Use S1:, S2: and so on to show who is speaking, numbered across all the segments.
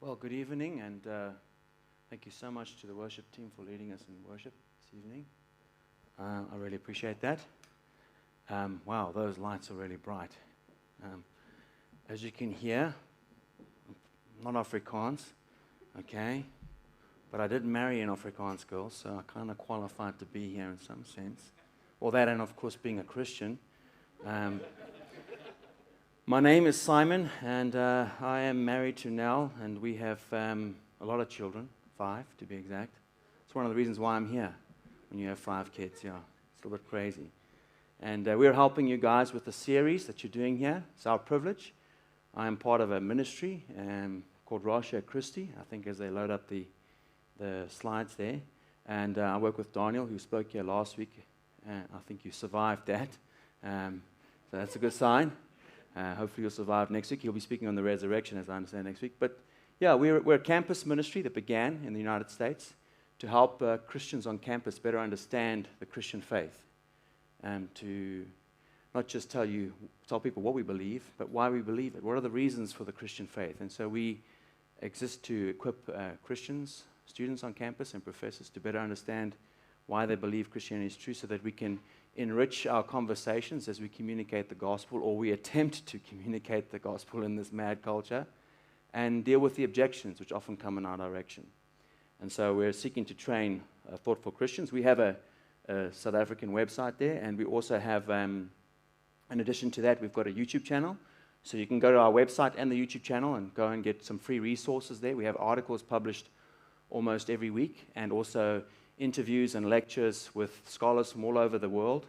S1: Well, good evening, and thank you so much to the worship team for leading us in worship this evening. I really appreciate that. Wow, those lights are really bright. As you can hear, I'm not Afrikaans, okay? But I did marry an Afrikaans girl, so I kind of qualified to be here in some sense. Well, that and, of course, being a Christian. My name is Simon, and I am married to Nell, and we have a lot of children, 5 to be exact. It's one of the reasons why I'm here, when you have 5 kids, yeah. It's a little bit crazy. And we're helping you guys with the series that you're doing here. It's our privilege. I am part of a ministry called Rasha Christi, I think as they load up the slides there. And I work with Daniel, who spoke here last week. I think you survived that. So that's a good sign. Hopefully you'll survive next week. He'll be speaking on the resurrection, as I understand, next week. But yeah, we're a campus ministry that began in the United States to help Christians on campus better understand the Christian faith, and to not just tell people what we believe, but why we believe it. What are the reasons for the Christian faith? And so we exist to equip Christians, students on campus, and professors to better understand why they believe Christianity is true, so that we can enrich our conversations as we communicate the gospel, or we attempt to communicate the gospel in this mad culture, and deal with the objections which often come in our direction. And so we're seeking to train thoughtful Christians. We have a South African website there, and we also have, in addition to that, we've got a YouTube channel. So you can go to our website and the YouTube channel and go and get some free resources there. We have articles published almost every week, and also interviews and lectures with scholars from all over the world,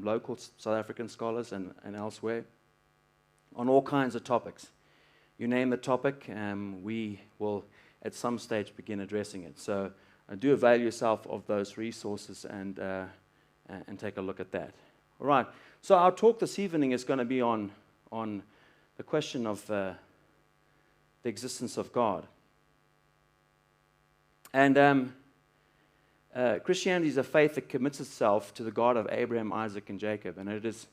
S1: local South African scholars and elsewhere, on all kinds of topics. You name the topic, we will at some stage begin addressing it. So do avail yourself of those resources and take a look at that. All right, so our talk this evening is going to be on the question of the existence of God. And Christianity is a faith that commits itself to the God of Abraham, Isaac, and Jacob. And it is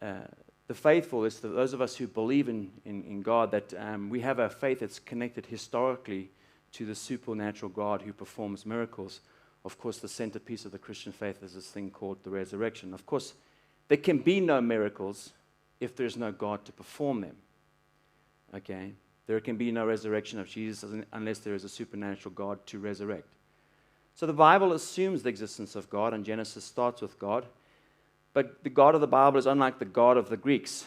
S1: the faithful, is those of us who believe in God, that we have a faith that's connected historically to the supernatural God who performs miracles. Of course, the centerpiece of the Christian faith is this thing called the resurrection. Of course, there can be no miracles if there's no God to perform them. Okay? There can be no resurrection of Jesus unless there is a supernatural God to resurrect. So the Bible assumes the existence of God, and Genesis starts with God. But the God of the Bible is unlike the God of the Greeks,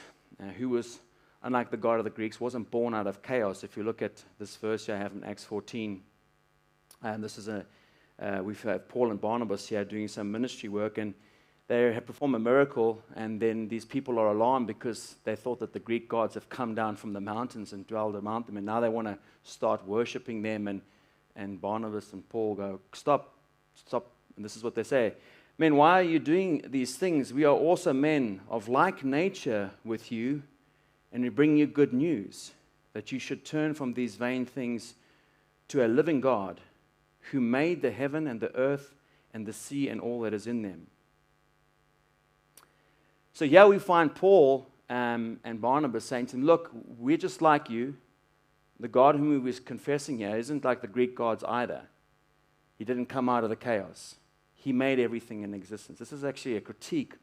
S1: who was, unlike the God of the Greeks, wasn't born out of chaos. If you look at this verse I have in Acts 14, and this is we've had Paul and Barnabas here doing some ministry work, and they have performed a miracle, and then these people are alarmed because they thought that the Greek gods have come down from the mountains and dwelled among them, and now they want to start worshiping them, and Barnabas and Paul go, stop, and this is what they say. Men, why are you doing these things? We are also men of like nature with you, and we bring you good news, that you should turn from these vain things to a living God, who made the heaven and the earth and the sea and all that is in them. So here we find Paul and Barnabas saying to them, look, we're just like you. The God whom we were confessing here isn't like the Greek gods either. He didn't come out of the chaos. He made everything in existence. This is actually a critique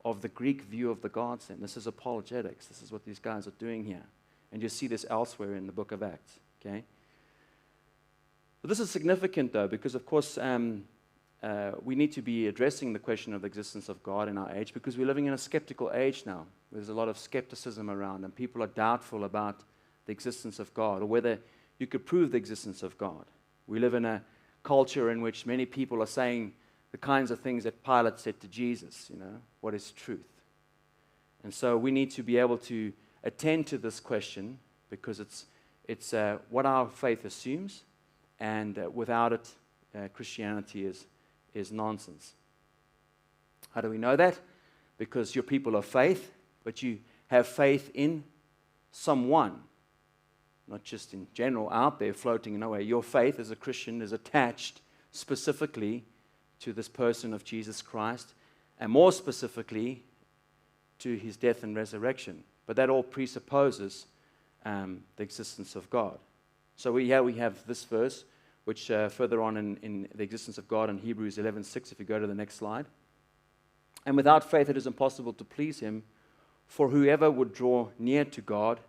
S1: of the Greek view of the gods. And this is apologetics. This is what these guys are doing here. And you see this elsewhere in the book of Acts. Okay? But this is significant, though, because, of course, we need to be addressing the question of the existence of God in our age, because we're living in a skeptical age now. There's a lot of skepticism around, and people are doubtful about the existence of God, or whether you could prove the existence of God. We live in a culture in which many people are saying the kinds of things that Pilate said to Jesus, what is truth? And so we need to be able to attend to this question, because it's what our faith assumes, and without it, Christianity is nonsense. How do we know that? Because you're people of faith, but you have faith in someone, not just in general out there floating nowhere. Your faith as a Christian is attached specifically to this person of Jesus Christ, and more specifically to his death and resurrection. But that all presupposes the existence of God. So we have this verse, which further on in the existence of God in Hebrews 11:6, if you go to the next slide. And without faith it is impossible to please him, for whoever would draw near to God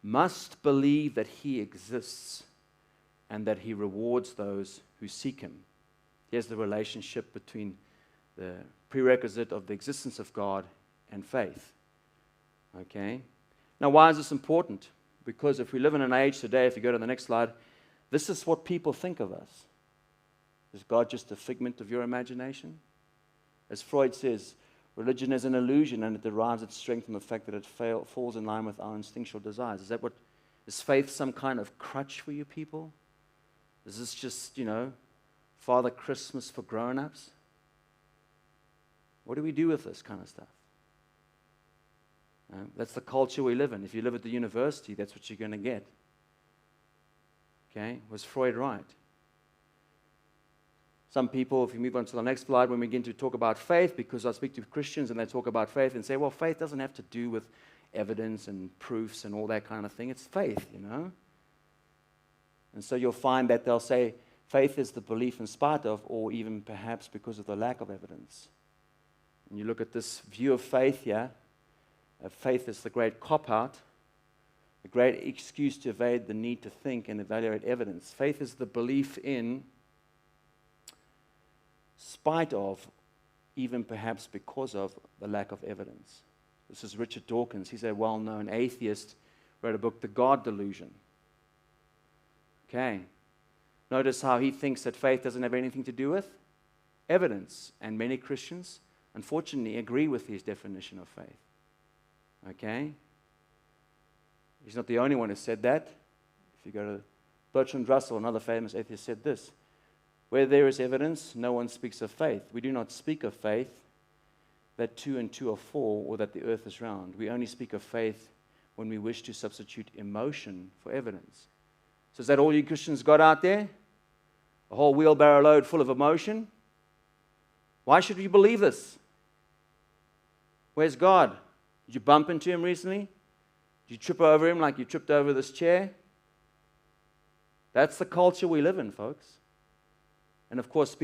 S1: must believe that he exists and that he rewards those who seek him. Here's the relationship between the prerequisite of the existence of God and faith. Okay? Now, why is this important? Because if we live in an age today, if you go to the next slide, this is what people think of us. Is God just a figment of your imagination? As Freud says, religion is an illusion and it derives its strength from the fact that it falls in line with our instinctual desires. Is faith some kind of crutch for you people? Is this just, Father Christmas for grown-ups? What do we do with this kind of stuff? That's the culture we live in. If you live at the university, that's what you're going to get. Okay? Was Freud right? Some people, if you move on to the next slide, when we begin to talk about faith, because I speak to Christians and they talk about faith and say, well, faith doesn't have to do with evidence and proofs and all that kind of thing. It's faith, And so you'll find that they'll say faith is the belief in spite of, or even perhaps because of the lack of evidence. And you look at this view of faith here. Faith is the great cop-out, the great excuse to evade the need to think and evaluate evidence. Faith is the belief in spite of, even perhaps because of, the lack of evidence. This is Richard Dawkins. He's a well-known atheist, wrote a book, The God Delusion. Okay. Notice how he thinks that faith doesn't have anything to do with evidence. And many Christians, unfortunately, agree with his definition of faith. Okay? He's not the only one who said that. If you go to Bertrand Russell, another famous atheist, said this: where there is evidence, no one speaks of faith. We do not speak of faith that 2 and 2 are 4, or that the earth is round. We only speak of faith when we wish to substitute emotion for evidence. So is that all you Christians got out there? A whole wheelbarrow load full of emotion? Why should we believe this? Where's God? Did you bump into him recently? Did you trip over him like you tripped over this chair? That's the culture we live in, folks. And of course,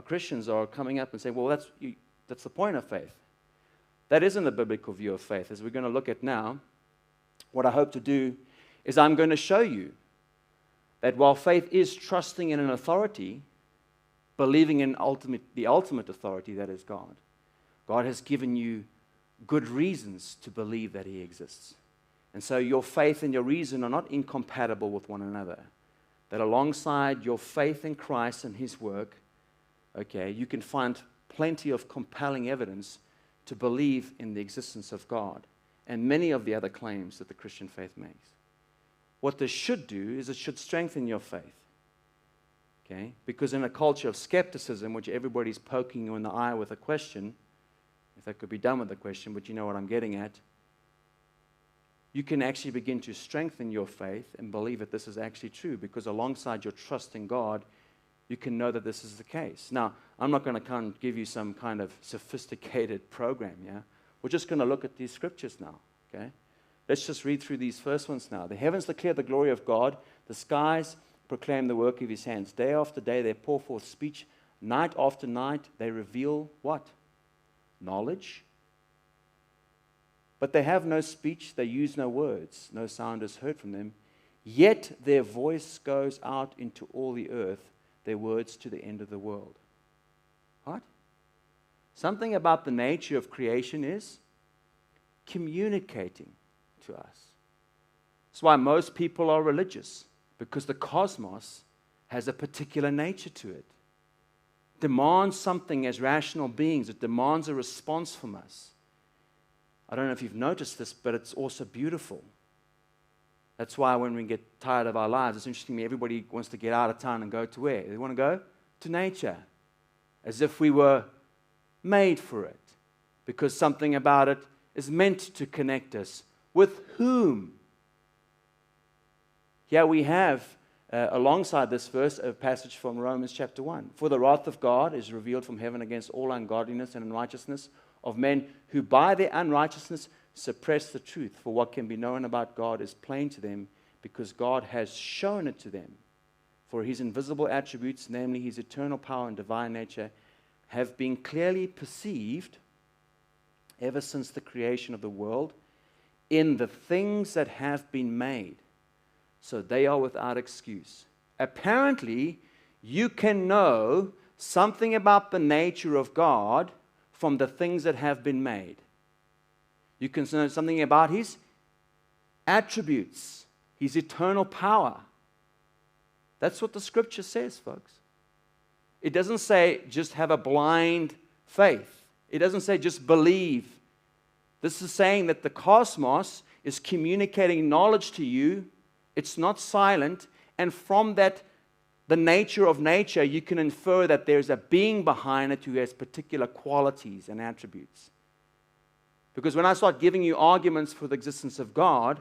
S1: Christians are coming up and saying, well, that's the point of faith. That isn't the biblical view of faith. As we're going to look at now, what I hope to do is I'm going to show you that while faith is trusting in an authority, believing in the ultimate authority, that is God, God has given you good reasons to believe that he exists. And so your faith and your reason are not incompatible with one another. That alongside your faith in Christ and his work, you can find plenty of compelling evidence to believe in the existence of God and many of the other claims that the Christian faith makes. What this should do is it should strengthen your faith. Okay? Because in a culture of skepticism, which everybody's poking you in the eye with a question, if that could be done with a question, but you know what I'm getting at, you can actually begin to strengthen your faith and believe that this is actually true, because alongside your trust in God, you can know that this is the case. Now, I'm not going to give you some kind of sophisticated program, yeah? We're just going to look at these scriptures now, okay? Let's just read through these first ones now. The heavens declare the glory of God. The skies proclaim the work of his hands. Day after day they pour forth speech. Night after night they reveal what? Knowledge. But they have no speech, they use no words, no sound is heard from them. Yet their voice goes out into all the earth, their words to the end of the world. What? Something about the nature of creation is communicating to us. That's why most people are religious, because the cosmos has a particular nature to it. It demands something as rational beings. It demands a response from us. I don't know if you've noticed this, but it's also beautiful. That's why when we get tired of our lives, it's interesting to me, everybody wants to get out of town and go to where? They want to go to nature, as if we were made for it, because something about it is meant to connect us. With whom? Here we have, alongside this verse, a passage from Romans chapter 1. For the wrath of God is revealed from heaven against all ungodliness and unrighteousness of men who by their unrighteousness suppress the truth, for what can be known about God is plain to them, because God has shown it to them. For his invisible attributes, namely his eternal power and divine nature, have been clearly perceived ever since the creation of the world in the things that have been made, so they are without excuse. Apparently, you can know something about the nature of God from the things that have been made. You can know something about his attributes, his eternal power. That's what the scripture says, folks. It doesn't say just have a blind faith. It doesn't say just believe. This is saying that the cosmos is communicating knowledge to you. It's not silent. And from that, the nature of nature, you can infer that there's a being behind it who has particular qualities and attributes. Because when I start giving you arguments for the existence of God,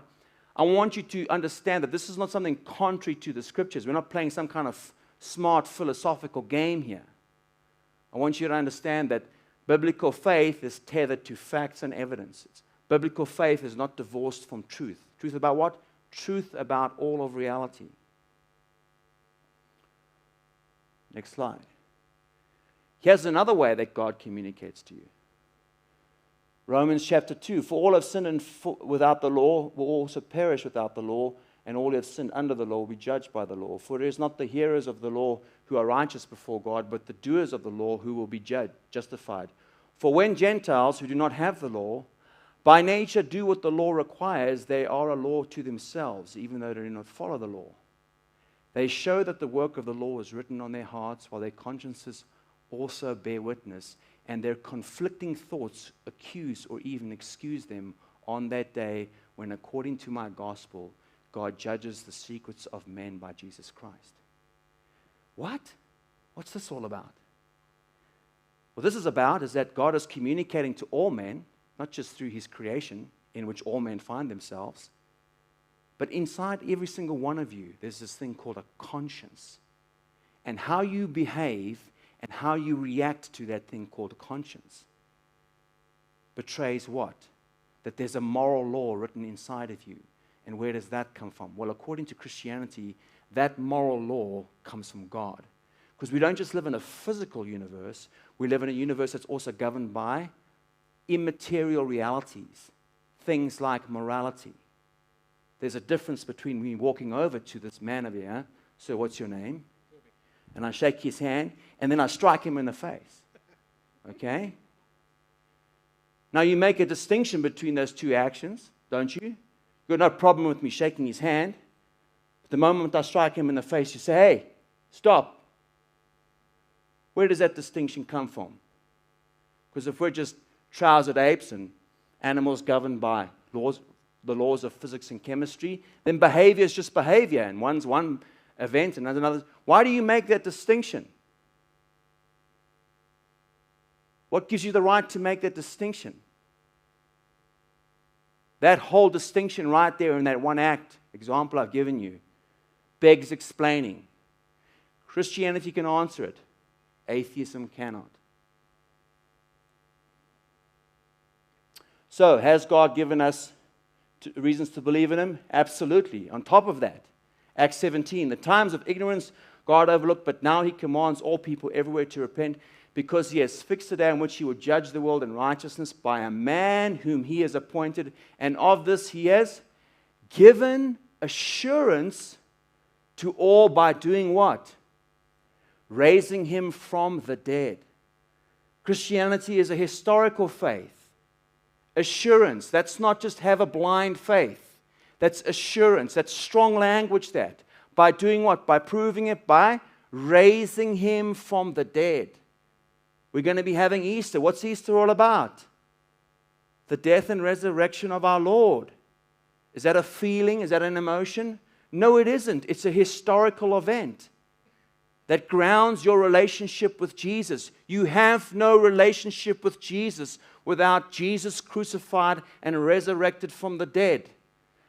S1: I want you to understand that this is not something contrary to the scriptures. We're not playing some kind of smart philosophical game here. I want you to understand that biblical faith is tethered to facts and evidences. Biblical faith is not divorced from truth. Truth about what? Truth about all of reality. Next slide. Here's another way that God communicates to you. Romans chapter 2, for all have sinned without the law, will also perish without the law, and all who have sinned under the law will be judged by the law. For it is not the hearers of the law who are righteous before God, but the doers of the law who will be justified. For when Gentiles who do not have the law, by nature do what the law requires, they are a law to themselves, even though they do not follow the law. They show that the work of the law is written on their hearts, while their consciences also bear witness, and their conflicting thoughts accuse or even excuse them on that day when, according to my gospel, God judges the secrets of men by Jesus Christ. What? What's this all about? What this is about is that God is communicating to all men, not just through his creation, in which all men find themselves, but inside every single one of you, there's this thing called a conscience. And how you behave and how you react to that thing called a conscience betrays what? That there's a moral law written inside of you. And where does that come from? Well, according to Christianity, that moral law comes from God. Because we don't just live in a physical universe, we live in a universe that's also governed by immaterial realities, things like morality. There's a difference between me walking over to this man over here, so what's your name? And I shake his hand, and then I strike him in the face. Okay? Now you make a distinction between those two actions, don't you? You've got no problem with me shaking his hand. But the moment I strike him in the face, you say, hey, stop. Where does that distinction come from? Because if we're just trousered apes and animals governed by laws, the laws of physics and chemistry, then behavior is just behavior, and one's one event and another. Why do you make that distinction? What gives you the right to make that distinction? That whole distinction right there in that one act, example I've given you, begs explaining. Christianity can answer it. Atheism cannot. So, has God given us reasons to believe in him? Absolutely. On top of that, Acts 17, the times of ignorance God overlooked, but now he commands all people everywhere to repent, because he has fixed a day in which he will judge the world in righteousness by a man whom he has appointed, and of this he has given assurance to all by doing what? Raising him from the dead. Christianity is a historical faith. Assurance, that's not just have a blind faith. That's assurance. That's strong language that. By doing what? By proving it by raising him from the dead. We're going to be having Easter. What's Easter all about? The death and resurrection of our Lord. Is that a feeling? Is that an emotion? No, it isn't. It's a historical event that grounds your relationship with Jesus. You have no relationship with Jesus without Jesus crucified and resurrected from the dead.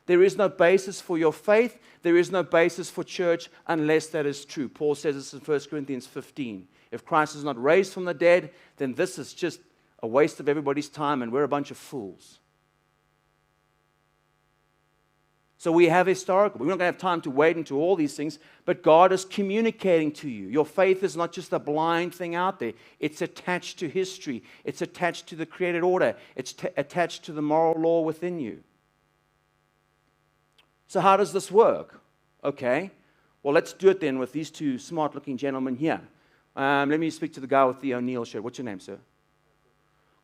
S1: There is no basis for your faith. There is no basis for church unless that is true. Paul says this in 1 Corinthians 15. If Christ is not raised from the dead, then this is just a waste of everybody's time and we're a bunch of fools. So we have historical. We're not going to have time to wade into all these things, but God is communicating to you. Your faith is not just a blind thing out there. It's attached to history. It's attached to the created order. It's attached to the moral law within you. So how does this work? Okay, well, let's do it then with these two smart-looking gentlemen here. Let me speak to the guy with the O'Neill shirt. What's your name, sir?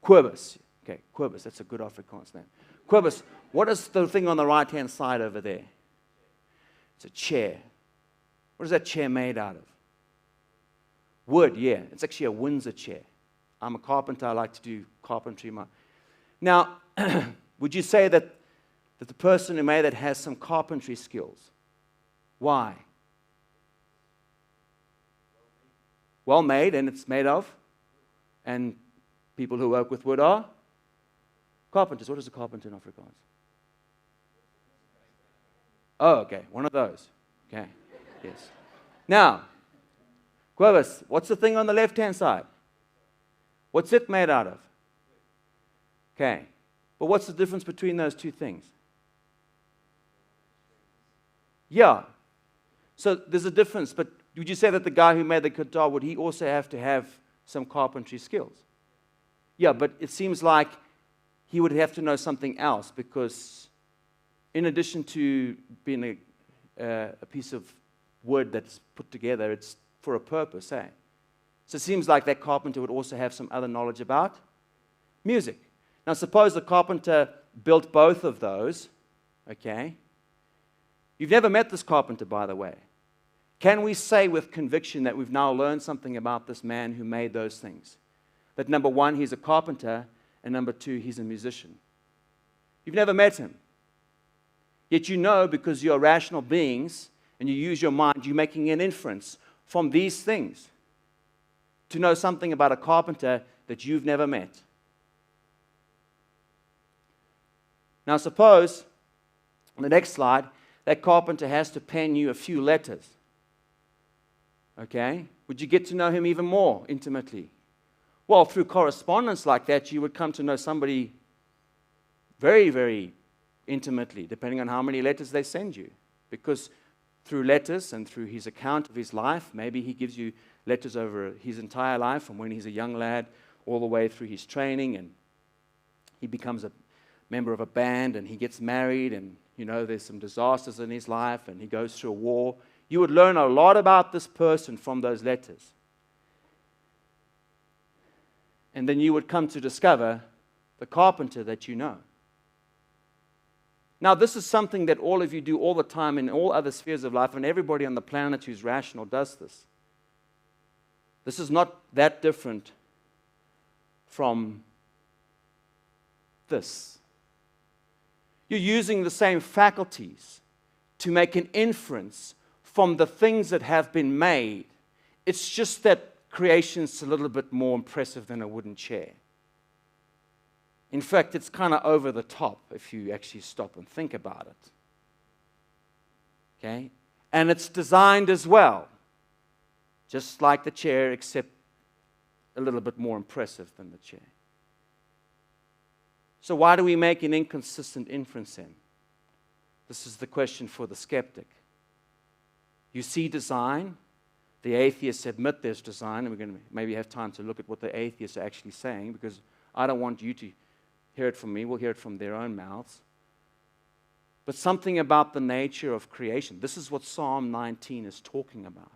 S1: Quibus. Okay, Quibus. That's a good Afrikaans name. Quibus, what is the thing on the right-hand side over there? It's a chair. What is that chair made out of? Wood, yeah. It's actually a Windsor chair. I'm a carpenter. I like to do carpentry. Now, would you say that the person who made that has some carpentry skills? Why? Well made, and it's made of? And people who work with wood are? Carpenters. What is a carpenter in Afrikaans? Oh, okay. One of those. Okay. Yes. Now, Quibus, what's the thing on the left-hand side? What's it made out of? Okay. But what's the difference between those two things? Yeah. So there's a difference, but would you say that the guy who made the guitar, would he also have to have some carpentry skills? Yeah, but it seems like he would have to know something else, because in addition to being a piece of wood that's put together, it's for a purpose, eh? So it seems like that carpenter would also have some other knowledge about music. Now suppose the carpenter built both of those, okay? You've never met this carpenter, by the way. Can we say with conviction that we've now learned something about this man who made those things? That number one, he's a carpenter, and number two, he's a musician. You've never met him. Yet you know, because you're rational beings and you use your mind, you're making an inference from these things to know something about a carpenter that you've never met. Now suppose, on the next slide, that carpenter has to pen you a few letters. Okay? Would you get to know him even more intimately? Well, through correspondence like that, you would come to know somebody very, very intimately, depending on how many letters they send you. Because through letters and through his account of his life, maybe he gives you letters over his entire life, from when he's a young lad all the way through his training, and he becomes a member of a band, and he gets married, and there's some disasters in his life, and he goes through a war. You would learn a lot about this person from those letters. And then you would come to discover the carpenter that you know. Now, this is something that all of you do all the time in all other spheres of life, and everybody on the planet who's rational does this. This is not that different from this. You're using the same faculties to make an inference from the things that have been made. It's just that creation's a little bit more impressive than a wooden chair. In fact, it's kind of over the top if you actually stop and think about it. Okay? And it's designed as well, just like the chair, except a little bit more impressive than the chair. So why do we make an inconsistent inference then? This is the question for the skeptic. You see design. The atheists admit there's design, and we're going to maybe have time to look at what the atheists are actually saying, because I don't want you to hear it from me. We'll hear it from their own mouths. But something about the nature of creation. This is what Psalm 19 is talking about.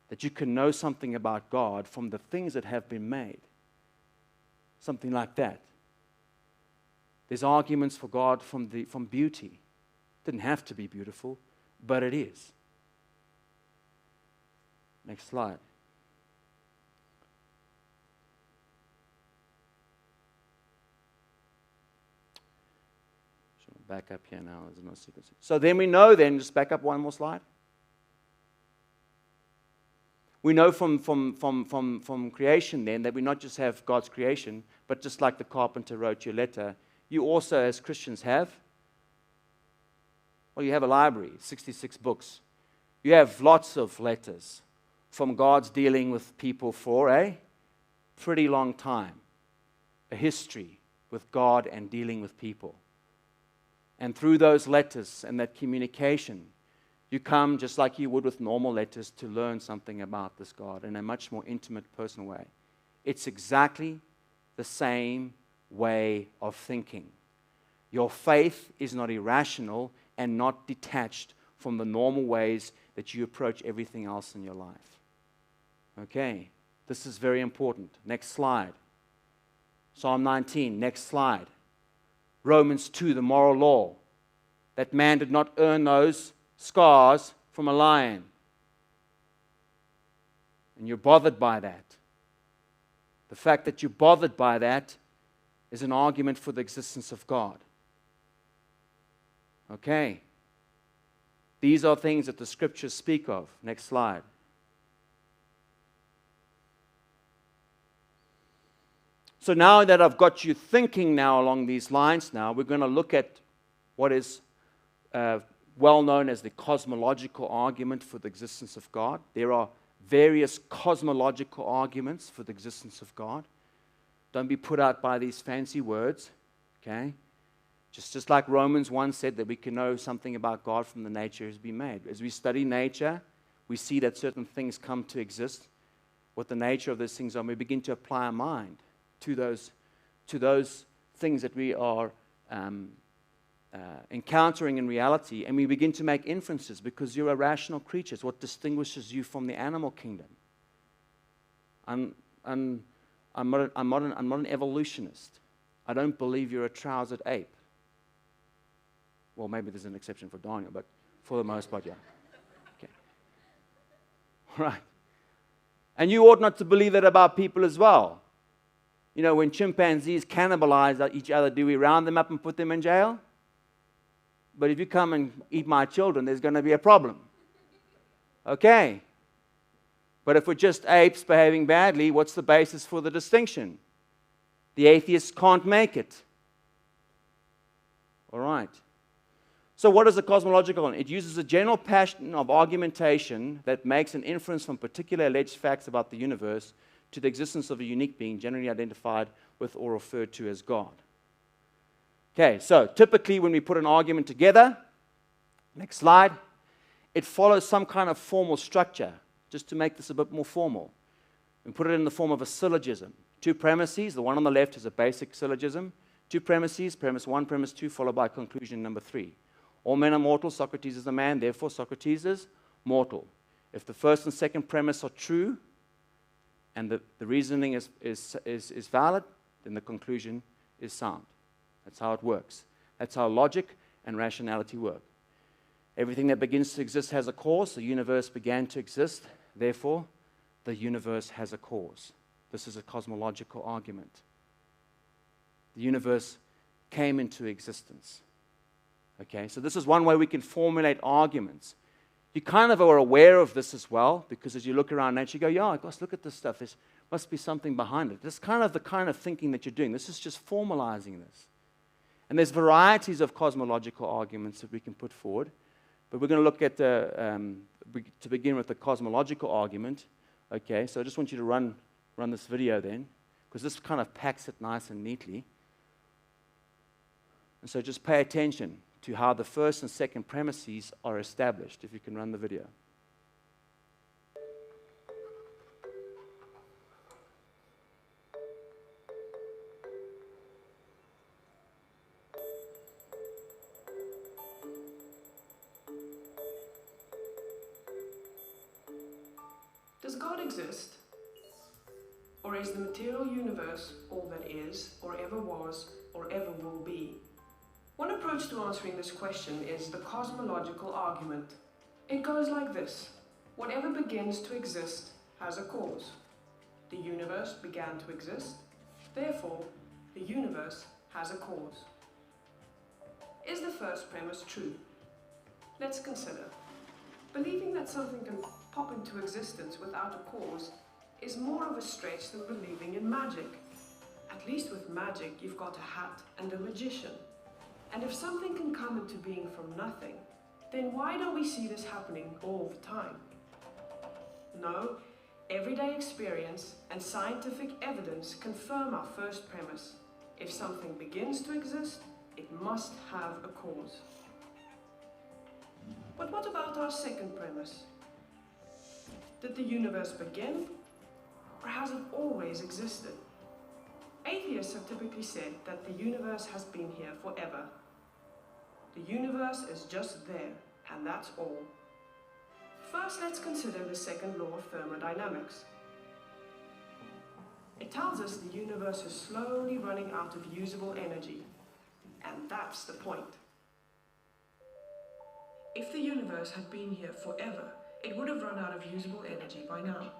S1: That you can know something about God from the things that have been made. Something like that. There's arguments for God from beauty. It didn't have to be beautiful, but it is. Next slide. Back up here now. There's no sequence. So then we know just back up one more slide. We know from creation then that we not just have God's creation, but just like the carpenter wrote your letter, you also as Christians have, you have a library, 66 books. You have lots of letters from God's dealing with people for a pretty long time. A history with God and dealing with people. And through those letters and that communication, you come just like you would with normal letters to learn something about this God in a much more intimate, personal way. It's exactly the same way of thinking. Your faith is not irrational and not detached from the normal ways that you approach everything else in your life. Okay, this is very important. Next slide. Psalm 19, next slide. Romans 2, the moral law. That man did not earn those scars from a lion. And you're bothered by that. The fact that you're bothered by that is an argument for the existence of God. Okay. These are things that the scriptures speak of. Next slide. So now that I've got you thinking now along these lines now, we're going to look at what is well known as the cosmological argument for the existence of God. There are various cosmological arguments for the existence of God. Don't be put out by these fancy words, okay? Just like Romans 1 said that we can know something about God from the nature has been made. As we study nature, we see that certain things come to exist, what the nature of those things are, and we begin to apply our mind to those things that we are encountering in reality, and we begin to make inferences because you're a rational creature. It's what distinguishes you from the animal kingdom. I'm not an evolutionist. I don't believe you're a trousered ape. Well, maybe there's an exception for Daniel, but for the most part, yeah. Okay. All right. And you ought not to believe that about people as well. You know, when chimpanzees cannibalize each other, do we round them up and put them in jail? But if you come and eat my children, there's going to be a problem. Okay. But if we're just apes behaving badly, what's the basis for the distinction? The atheists can't make it. All right. So what is a cosmological one? It uses a general pattern of argumentation that makes an inference from particular alleged facts about the universe to the existence of a unique being generally identified with or referred to as God. Okay, so typically when we put an argument together, next slide, it follows some kind of formal structure, just to make this a bit more formal. We put it in the form of a syllogism. Two premises, the one on the left is a basic syllogism. Two premises, premise 1, premise 2, followed by conclusion number 3. All men are mortal, Socrates is a man, therefore Socrates is mortal. If the first and second premise are true, and the reasoning is valid, then the conclusion is sound. That's how it works. That's how logic and rationality work. Everything that begins to exist has a cause. The universe began to exist. Therefore, the universe has a cause. This is a cosmological argument. The universe came into existence. Okay, so this is one way we can formulate arguments. You kind of are aware of this as well, because as you look around nature, you go, yeah, gosh, look at this stuff. There must be something behind it. This is kind of the kind of thinking that you're doing. This is just formalizing this. And there's varieties of cosmological arguments that we can put forward. But we're going to look at, to begin with, the cosmological argument. Okay, so I just want you to run this video then, because this kind of packs it nice and neatly. And so just pay attention to how the first and second premises are established, if you can run the video.
S2: Does God exist? Or is the material universe all that is, or ever was, or ever will be? One approach to answering this question is the cosmological argument. It goes like this. Whatever begins to exist has a cause. The universe began to exist, therefore, the universe has a cause. Is the first premise true? Let's consider. Believing that something can pop into existence without a cause is more of a stretch than believing in magic. At least with magic, you've got a hat and a magician. And if something can come into being from nothing, then why don't we see this happening all the time? No, everyday experience and scientific evidence confirm our first premise. If something begins to exist, it must have a cause. But what about our second premise? Did the universe begin, or has it always existed? Atheists have typically said that the universe has been here forever. The universe is just there, and that's all. First, let's consider the second law of thermodynamics. It tells us the universe is slowly running out of usable energy, and that's the point. If the universe had been here forever, it would have run out of usable energy by now.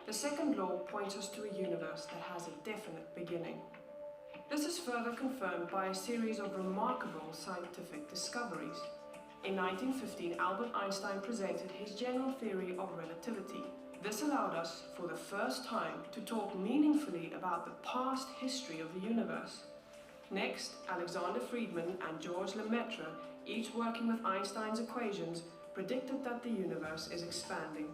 S2: The second law points us to a universe that has a definite beginning. This is further confirmed by a series of remarkable scientific discoveries. In 1915, Albert Einstein presented his general theory of relativity. This allowed us, for the first time, to talk meaningfully about the past history of the universe. Next, Alexander Friedmann and George Lemaitre, each working with Einstein's equations, predicted that the universe is expanding.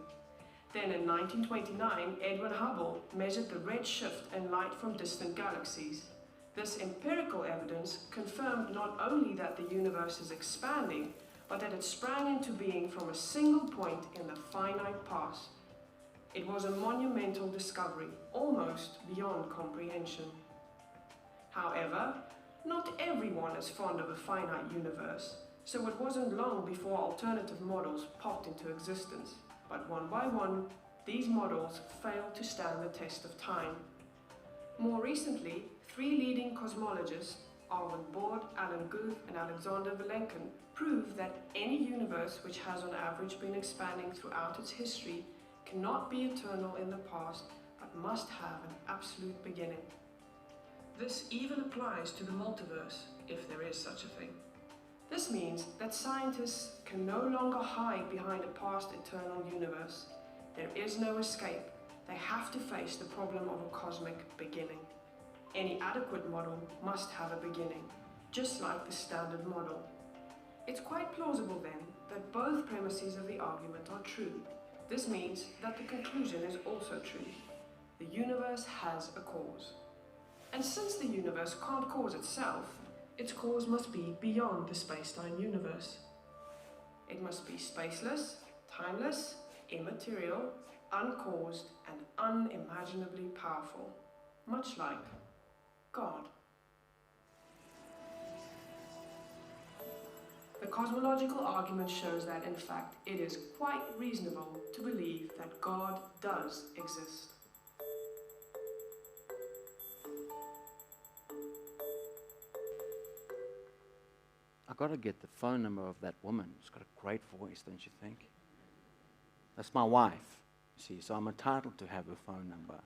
S2: Then in 1929, Edwin Hubble measured the red shift in light from distant galaxies. This empirical evidence confirmed not only that the universe is expanding, but that it sprang into being from a single point in the finite past. It was a monumental discovery, almost beyond comprehension. However, not everyone is fond of a finite universe, so it wasn't long before alternative models popped into existence. But one by one, these models failed to stand the test of time. More recently, three leading cosmologists, Alvin Bohr, Alan Guth, and Alexander Vilenkin, prove that any universe which has on average been expanding throughout its history cannot be eternal in the past, but must have an absolute beginning. This even applies to the multiverse, if there is such a thing. This means that scientists can no longer hide behind a past eternal universe. There is no escape. They have to face the problem of a cosmic beginning. Any adequate model must have a beginning, just like the standard model. It's quite plausible then that both premises of the argument are true. This means that the conclusion is also true. The universe has a cause. And since the universe can't cause itself, its cause must be beyond the space-time universe. It must be spaceless, timeless, immaterial, uncaused, and unimaginably powerful, much like God. The cosmological argument shows that, in fact, it is quite reasonable to believe that God does exist.
S1: I've got to get the phone number of that woman. She's got a great voice, don't you think? That's my wife, you see, so I'm entitled to have her phone number.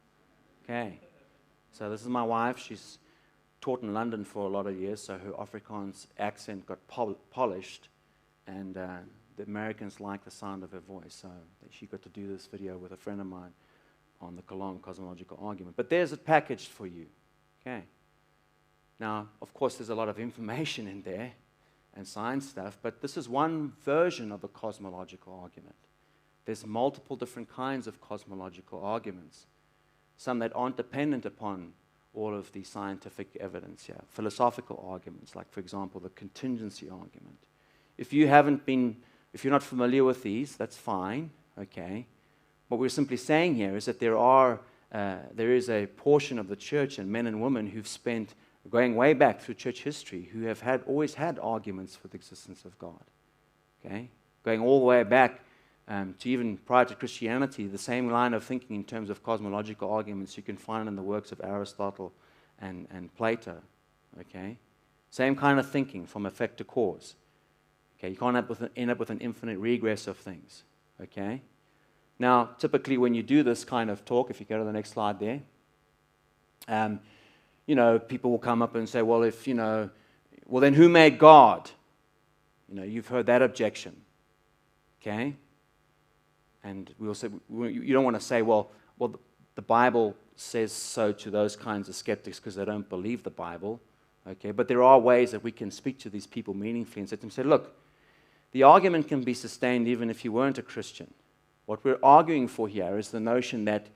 S1: Okay, so this is my wife. She's taught in London for a lot of years, so her Afrikaans accent got polished, and the Americans like the sound of her voice, so she got to do this video with a friend of mine on the Cologne cosmological argument. But there's it packaged for you. Okay. Now, of course, there's a lot of information in there and science stuff, but this is one version of a cosmological argument. There's multiple different kinds of cosmological arguments, some that aren't dependent upon all of the scientific evidence here. Philosophical arguments, like, for example, the contingency argument. If you're not familiar with these, that's fine, okay? What we're simply saying here is that there is a portion of the church and men and women who've spent, going way back through church history, who have always had arguments for the existence of God, okay? Going all the way back to even prior to Christianity, the same line of thinking in terms of cosmological arguments you can find in the works of Aristotle and Plato, okay? Same kind of thinking from effect to cause. Okay, you can't end up with an infinite regress of things, okay? Now, typically when you do this kind of talk, if you go to the next slide there, people will come up and say, well, well, then who made God? You've heard that objection, okay? And we'll say, you don't want to say, well, the Bible says so to those kinds of skeptics because they don't believe the Bible, okay? But there are ways that we can speak to these people meaningfully and say to them, look, the argument can be sustained even if you weren't a Christian. What we're arguing for here is the notion that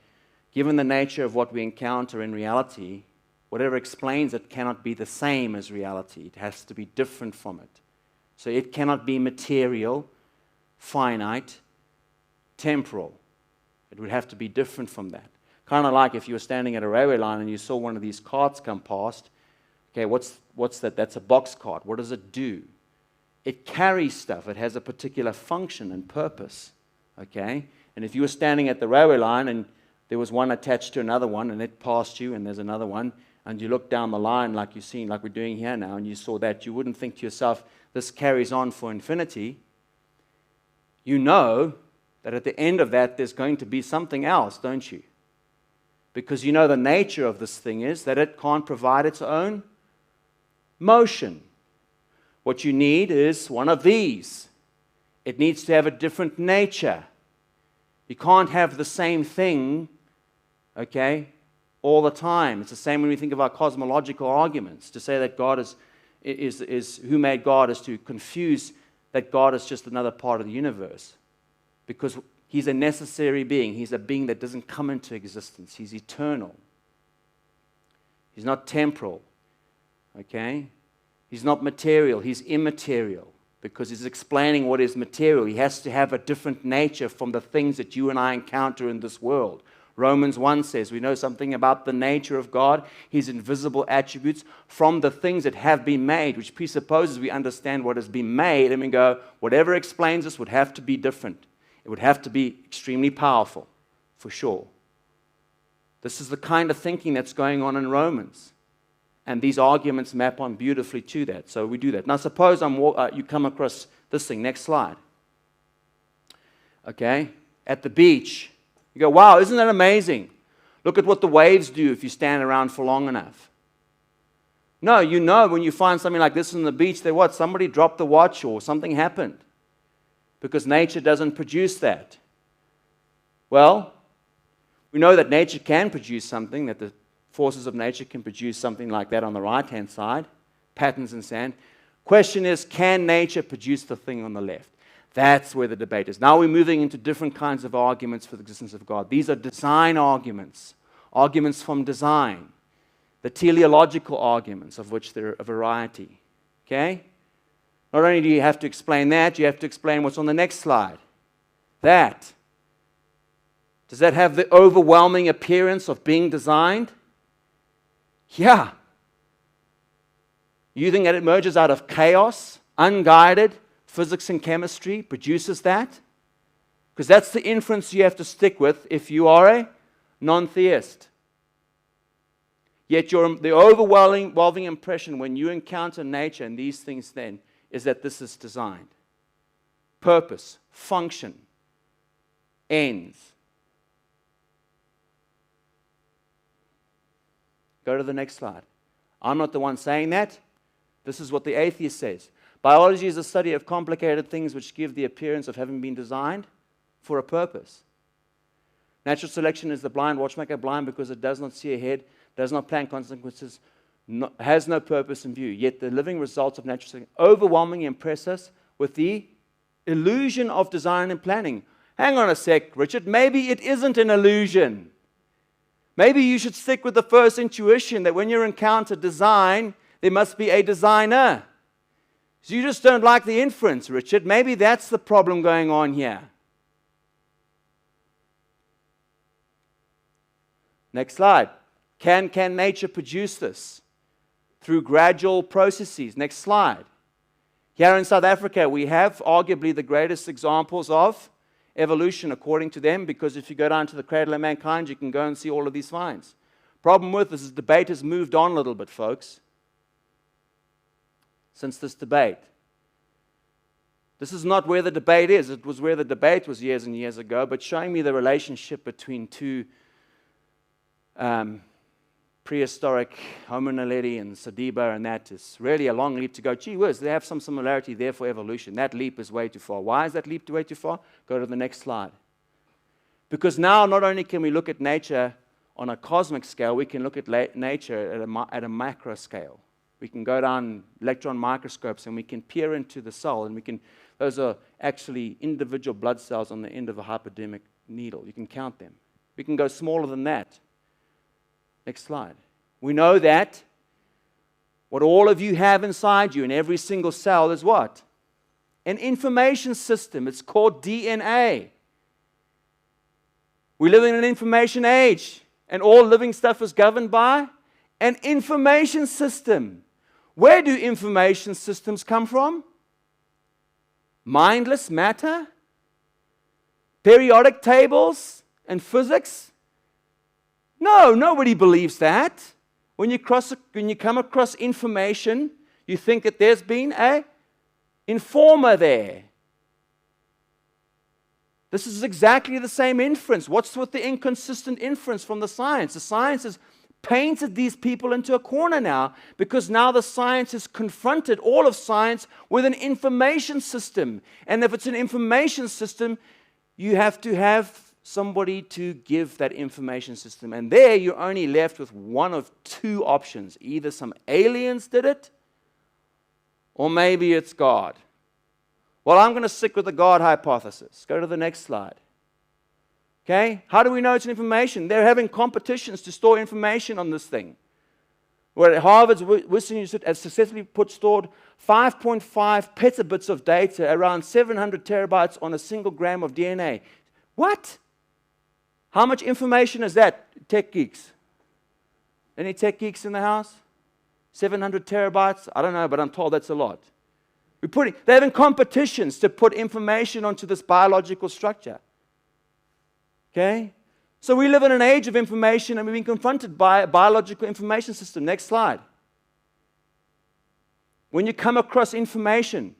S1: given the nature of what we encounter in reality, Whatever explains it cannot be the same as reality. It has to be different from it. So it cannot be material, finite, temporal. It would have to be different from that. Kind of like if you were standing at a railway line and you saw one of these carts come past. Okay, what's that? That's a box cart. What does it do? It carries stuff. It has a particular function and purpose. Okay? And if you were standing at the railway line and there was one attached to another one and it passed you and there's another one, and you look down the line like you've seen, like we're doing here now, and you saw that, you wouldn't think to yourself, this carries on for infinity. You know that at the end of that there's going to be something else, don't you? Because you know the nature of this thing is that it can't provide its own motion. What you need is one of these. It needs to have a different nature. You can't have the same thing, okay, all the time. It's the same when we think of our cosmological arguments. To say that God is who made God is to confuse that God is just another part of the universe. Because He's a necessary being. He's a being that doesn't come into existence. He's eternal. He's not temporal. Okay? He's not material. He's immaterial. Because He's explaining what is material. He has to have a different nature from the things that you and I encounter in this world. Romans 1 says we know something about the nature of God, His invisible attributes, from the things that have been made, which presupposes we understand what has been made, and we go, whatever explains this would have to be different. It would have to be extremely powerful, for sure. This is the kind of thinking that's going on in Romans. And these arguments map on beautifully to that. So we do that. Now suppose you come across this thing. Next slide. Okay? At the beach. You go, wow, isn't that amazing? Look at what the waves do if you stand around for long enough. No, you know when you find something like this on the beach, somebody dropped the watch or something happened. Because nature doesn't produce that. Well, we know that nature can produce something, that the forces of nature can produce something like that on the right-hand side, patterns in sand. Question is, can nature produce the thing on the left? That's where the debate is. Now we're moving into different kinds of arguments for the existence of God. These are design arguments, arguments from design, the teleological arguments, of which there are a variety. Okay? Not only do you have to explain that, you have to explain what's on the next slide. That. Does that have the overwhelming appearance of being designed? Yeah. You think that it emerges out of chaos, unguided, physics and chemistry produces that? Because that's the inference you have to stick with if you are a non-theist. Yet the overwhelming impression when you encounter nature and these things then is that this is designed. Purpose, function, ends. Go to the next slide. I'm not the one saying that. This is what the atheist says. Biology is a study of complicated things which give the appearance of having been designed for a purpose. Natural selection is the blind watchmaker, blind because it does not see ahead, does not plan consequences, has no purpose in view. Yet the living results of natural selection overwhelmingly impress us with the illusion of design and planning. Hang on a sec, Richard. Maybe it isn't an illusion. Maybe you should stick with the first intuition that when you encounter design, there must be a designer. So you just don't like the inference, Richard. Maybe that's the problem going on here. Next slide. Can nature produce this? Through gradual processes. Next slide. Here in South Africa, we have arguably the greatest examples of evolution according to them, because if you go down to the cradle of mankind, you can go and see all of these finds. Problem with this is debate has moved on a little bit, folks. Since this debate. This is not where the debate is. It was where the debate was years and years ago, but showing me the relationship between two prehistoric Homo naledi and Sadiba, and that is really a long leap to go. Gee whiz, they have some similarity there for evolution. That leap is way too far. Why is that leap way too far? Go to the next slide. Because now not only can we look at nature on a cosmic scale, we can look at nature at a macro scale. We can go down electron microscopes and we can peer into the cell, and those are actually individual blood cells on the end of a hypodermic needle. You can count them. We can go smaller than that. Next slide. We know that what all of you have inside you in every single cell is what? An information system. It's called DNA. We live in an information age, and all living stuff is governed by an information system. Where do information systems come from? Mindless matter? Periodic tables and physics? No, nobody believes that. When you come across information, you think that there's been an informer there. This is exactly the same inference. What's with the inconsistent inference from the science? The science has painted these people into a corner now, because now the science has confronted all of science with an information system. And if it's an information system, you have to have somebody to give that information system. And there you're only left with one of two options. Either some aliens did it, or maybe it's God. Well, I'm going to stick with the God hypothesis. Go to the next slide. Okay? How do we know it's information? They're having competitions to store information on this thing. Where Harvard's Wilson Institute has successfully stored 5.5 petabits of data, around 700 terabytes on a single gram of DNA. What? How much information is that, tech geeks? Any tech geeks in the house? 700 terabytes? I don't know, but I'm told that's a lot. They're having competitions to put information onto this biological structure. Okay? So we live in an age of information, and we've been confronted by a biological information system. Next slide. When you come across information,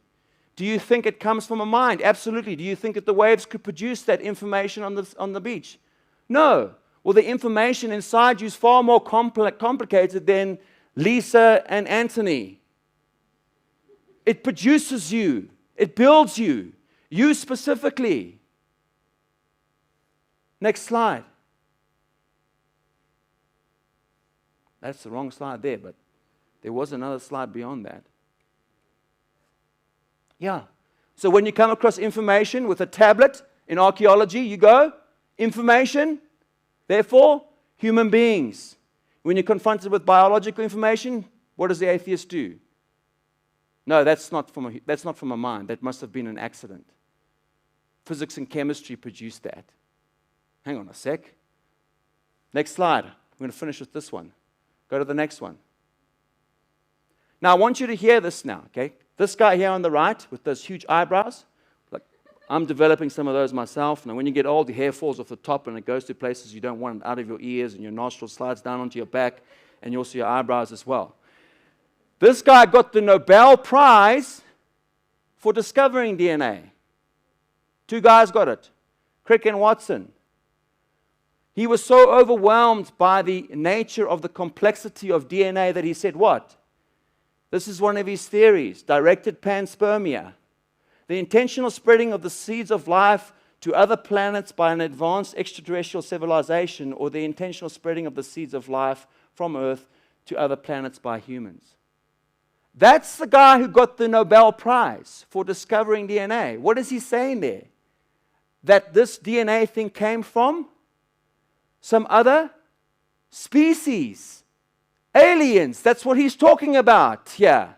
S1: do you think it comes from a mind? Absolutely. Do you think that the waves could produce that information on the beach? No. Well, the information inside you is far more complicated than Lisa and Anthony. It produces you. It builds you. You specifically. Next slide. That's the wrong slide there, but there was another slide beyond that. Yeah. So when you come across information with a tablet in archaeology, you go, information, therefore, human beings. When you're confronted with biological information, what does the atheist do? No, that's not from a mind. That must have been an accident. Physics and chemistry produced that. Hang on a sec. Next slide. We're going to finish with this one. Go to the next one. Now, I want you to hear this now, okay? This guy here on the right with those huge eyebrows, like I'm developing some of those myself. Now, when you get old, your hair falls off the top and it goes to places you don't want it, out of your ears, and your nostrils slides down onto your back, and you also your eyebrows as well. This guy got the Nobel Prize for discovering DNA. Two guys got it, Crick and Watson. He was so overwhelmed by the nature of the complexity of DNA that he said what? This is one of his theories, directed panspermia. The intentional spreading of the seeds of life to other planets by an advanced extraterrestrial civilization, or the intentional spreading of the seeds of life from Earth to other planets by humans. That's the guy who got the Nobel Prize for discovering DNA. What is he saying there? That this DNA thing came from some other species. Aliens, that's what he's talking about here.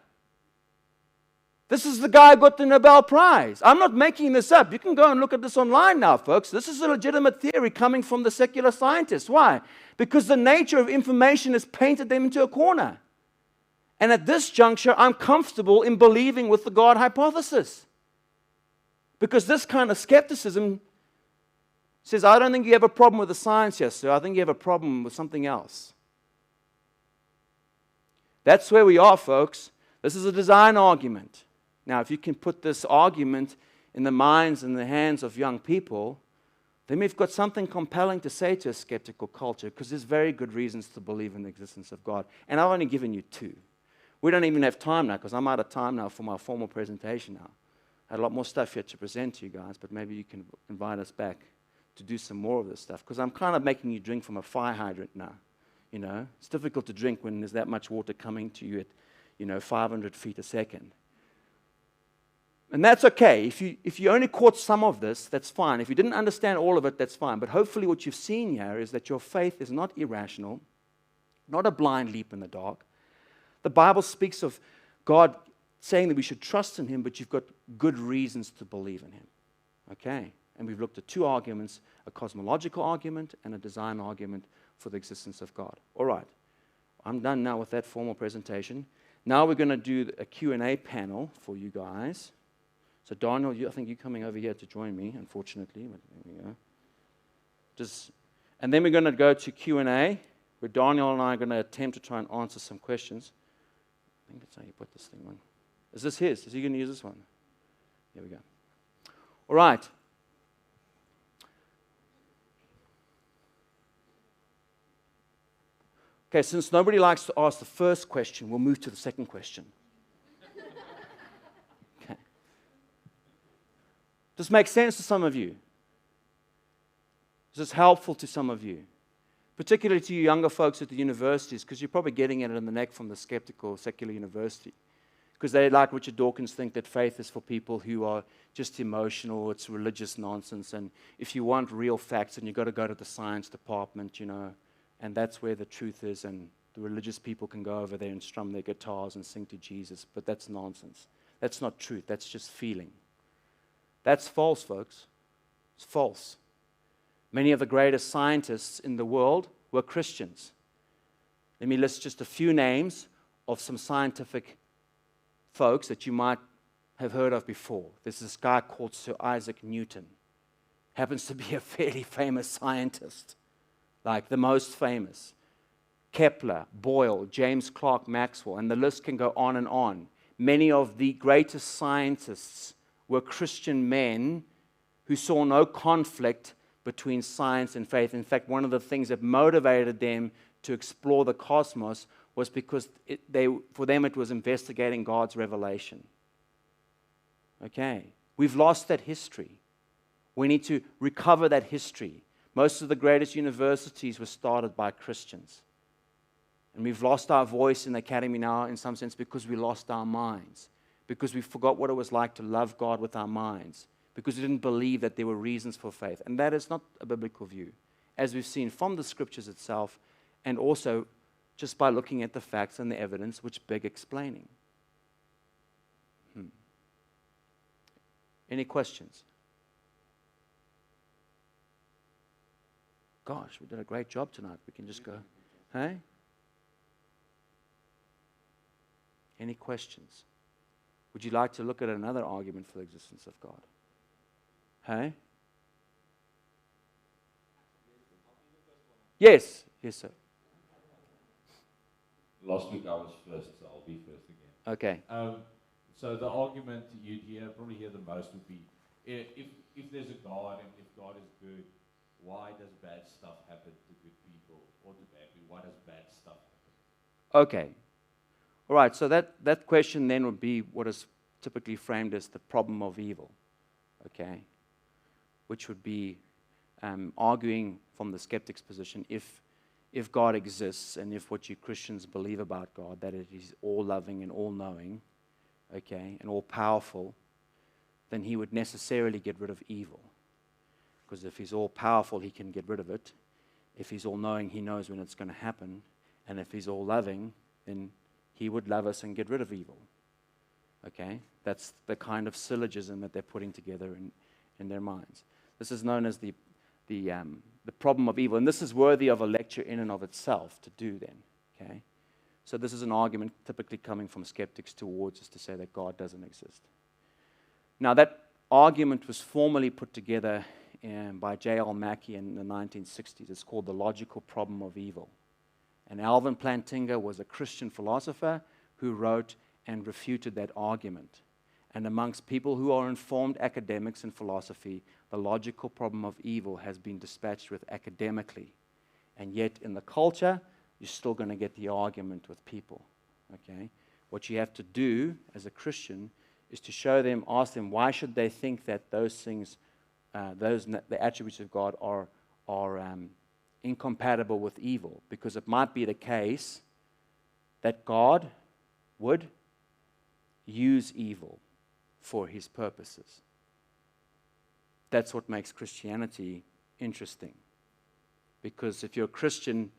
S1: This is the guy who got the Nobel Prize. I'm not making this up. You can go and look at this online now, folks. This is a legitimate theory coming from the secular scientists. Why? Because the nature of information has painted them into a corner. And at this juncture, I'm comfortable in believing with the God hypothesis. Because this kind of skepticism says, I don't think you have a problem with the science, yes, sir. I think you have a problem with something else. That's where we are, folks. This is a design argument. Now, if you can put this argument in the minds and the hands of young people, then we've got something compelling to say to a skeptical culture, because there's very good reasons to believe in the existence of God. And I've only given you two. We don't even have time now, because I'm out of time now for my formal presentation now. I had a lot more stuff here to present to you guys, but maybe you can invite us back to do some more of this stuff, because I'm kind of making you drink from a fire hydrant now. You know, it's difficult to drink when there's that much water coming to you at, 500 feet a second. And that's okay. If you only caught some of this, that's fine. If you didn't understand all of it, that's fine. But hopefully what you've seen here is that your faith is not irrational. not a blind leap in the dark. The Bible speaks of God saying that we should trust in Him, but you've got good reasons to believe in Him. Okay? And we've looked at two arguments, a cosmological argument and a design argument for the existence of God. All right. I'm done now with that formal presentation. Now we're going to do a Q&A panel for you guys. So Daniel, I think you're coming over here to join me, unfortunately. But there we go. And then we're going to go to Q&A, where Daniel and I are going to attempt to try and answer some questions. I think that's how you put this thing on. Is this his? Is he going to use this one? Here we go. All right. Okay, since nobody likes to ask the first question, we'll move to the second question. Okay. Does this make sense to some of you? Is this helpful to some of you? Particularly to you younger folks at the universities, because you're probably getting it in the neck from the skeptical secular university. Because they, like Richard Dawkins, think that faith is for people who are just emotional, it's religious nonsense, and if you want real facts, then you've got to go to the science department, and that's where the truth is, and the religious people can go over there and strum their guitars and sing to Jesus, but that's nonsense. That's not truth, that's just feeling. That's false, folks. It's false. Many of the greatest scientists in the world were Christians. Let me list just a few names of some scientific folks that you might have heard of before. There's this guy called Sir Isaac Newton. Happens to be a fairly famous scientist, like the most famous. Kepler, Boyle, James Clerk Maxwell, and the list can go on and on. Many of the greatest scientists were Christian men who saw no conflict between science and faith. In fact, one of the things that motivated them to explore the cosmos was because for them it was investigating God's revelation. Okay, we've lost that history. We need to recover that history. Most of the greatest universities were started by Christians. And we've lost our voice in the academy now in some sense because we lost our minds. Because we forgot what it was like to love God with our minds. Because we didn't believe that there were reasons for faith. And that is not a biblical view, as we've seen from the scriptures itself, and also just by looking at the facts and the evidence, which beg explaining. Any questions? Gosh, we did a great job tonight. We can just go. Hey? Any questions? Would you like to look at another argument for the existence of God? Hey? Yes. Yes, sir.
S3: Last week I was first, so I'll be first again.
S1: Okay.
S3: So the argument you'd probably hear the most would be, if there's a God and if God is good, why does bad stuff happen to good people? Or to bad people, why does bad stuff happen?
S1: Okay. All right, so that question then would be what is typically framed as the problem of evil. Okay. Which would be arguing from the skeptic's position, if God exists and if what you Christians believe about God, that it is all-loving and all-knowing, okay, and all-powerful, then He would necessarily get rid of evil. Because if He's all-powerful, He can get rid of it. If He's all-knowing, He knows when it's going to happen. And if He's all-loving, then He would love us and get rid of evil. Okay? That's the kind of syllogism that they're putting together in their minds. This is known as the problem of evil. And this is worthy of a lecture in and of itself to do then. Okay? So this is an argument typically coming from skeptics towards us to say that God doesn't exist. Now that argument was formally put together by J.L. Mackie in the 1960s. It's called the logical problem of evil. And Alvin Plantinga was a Christian philosopher who wrote and refuted that argument. And amongst people who are informed academics in philosophy, the logical problem of evil has been dispatched with academically. And yet in the culture, you're still going to get the argument with people. Okay? What you have to do as a Christian is to show them, ask them, why should they think that those things, the attributes of God are incompatible with evil? Because it might be the case that God would use evil for His purposes. That's what makes Christianity interesting. Because if you're a Christian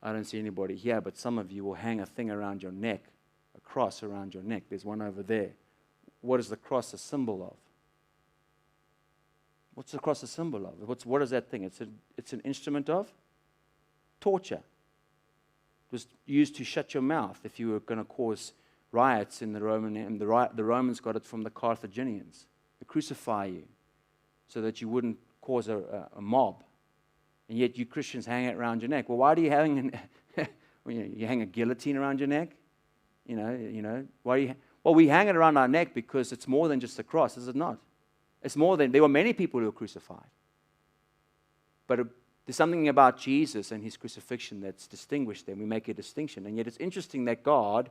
S1: I don't see anybody here, but some of you will hang a thing around your neck, a cross around your neck. There's one over there. What is the cross a symbol of? What's the cross a symbol of? What is that thing? It's an instrument of torture. It was used to shut your mouth if you were going to cause riots in the Roman. And the Romans got it from the Carthaginians. They crucify you so that you wouldn't cause a mob. And yet you Christians hang it around your neck. Well, why do you hang you hang a guillotine around your neck? You know. Why do you? Well, we hang it around our neck because it's more than just a cross, is it not? It's more than, there were many people who were crucified. But there's something about Jesus and his crucifixion that's distinguished them. We make a distinction. And yet it's interesting that God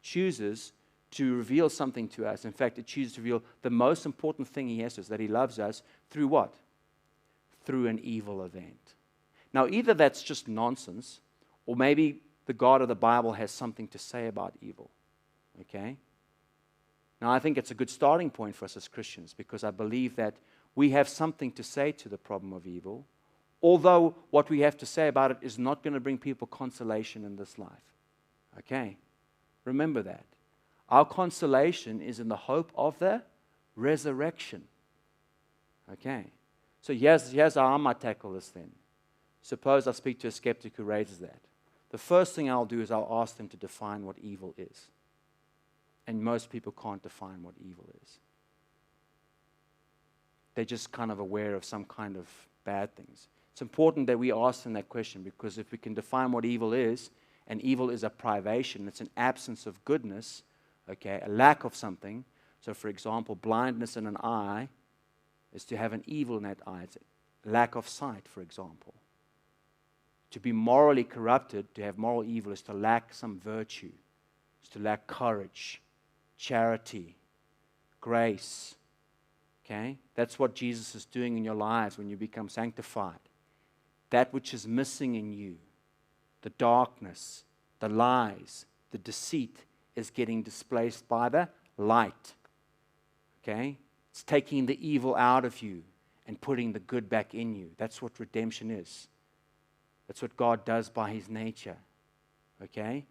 S1: chooses to reveal something to us. In fact, it chooses to reveal the most important thing he has to us, that he loves us, through what? Through an evil event. Now, either that's just nonsense, or maybe the God of the Bible has something to say about evil. Okay? Now, I think it's a good starting point for us as Christians, because I believe that we have something to say to the problem of evil, although what we have to say about it is not going to bring people consolation in this life. Okay? Remember that. Our consolation is in the hope of the resurrection. Okay? So here's how I might tackle this then. Suppose I speak to a skeptic who raises that. The first thing I'll do is I'll ask them to define what evil is. And most people can't define what evil is. They're just kind of aware of some kind of bad things. It's important that we ask them that question, because if we can define what evil is, and evil is a privation, it's an absence of goodness, okay, a lack of something. So, for example, blindness in an eye is to have an evil in that eye. It's a lack of sight, for example. To be morally corrupted, to have moral evil, is to lack some virtue, is to lack courage, charity, grace. Okay? That's what Jesus is doing in your lives when you become sanctified. That which is missing in you, the darkness, the lies, the deceit, is getting displaced by the light. Okay? It's taking the evil out of you and putting the good back in you. That's what redemption is. That's what God does by his nature. Okay?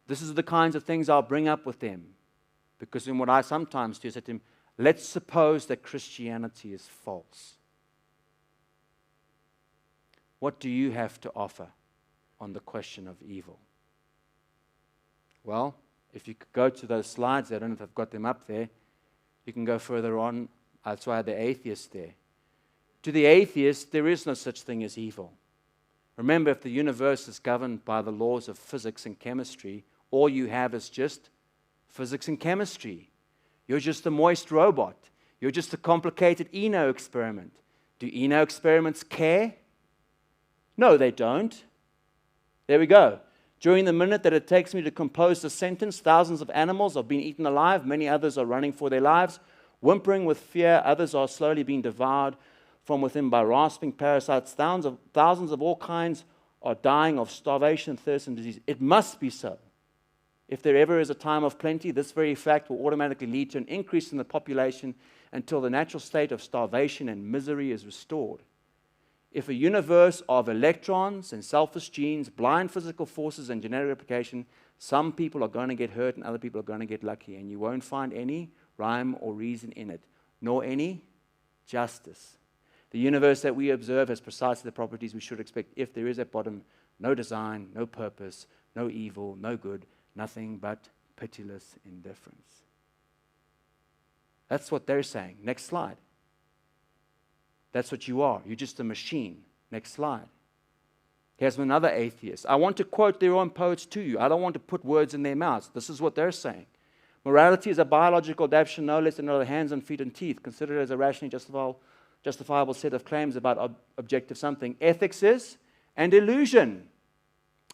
S1: This is the kinds of things I'll bring up with them. Because in what I sometimes do is say to them, let's suppose that Christianity is false. What do you have to offer on the question of evil? Well, if you could go to those slides, I don't know if I've got them up there. You can go further on. That's why the atheist there. To the atheist, there is no such thing as evil. Remember, if the universe is governed by the laws of physics and chemistry, all you have is just physics and chemistry. You're just a moist robot. You're just a complicated Eno experiment. Do Eno experiments care? No, they don't. There we go. During the minute that it takes me to compose the sentence, thousands of animals are being eaten alive. Many others are running for their lives, whimpering with fear. Others are slowly being devoured from within by rasping parasites. Thousands of all kinds are dying of starvation, thirst, and disease. It must be so. If there ever is a time of plenty, this very fact will automatically lead to an increase in the population until the natural state of starvation and misery is restored. If a universe of electrons and selfish genes, blind physical forces, and genetic replication, some people are going to get hurt and other people are going to get lucky, and you won't find any rhyme or reason in it, nor any justice. The universe that we observe has precisely the properties we should expect if there is at bottom no design, no purpose, no evil, no good, nothing but pitiless indifference. That's what they're saying. Next slide. That's what you are. You're just a machine. Next slide. Here's another atheist. I want to quote their own poets to you. I don't want to put words in their mouths. This is what they're saying. Morality is a biological adaptation no less than other hands and feet and teeth, considered as a rationally justifiable set of claims about objective something. Ethics is an illusion.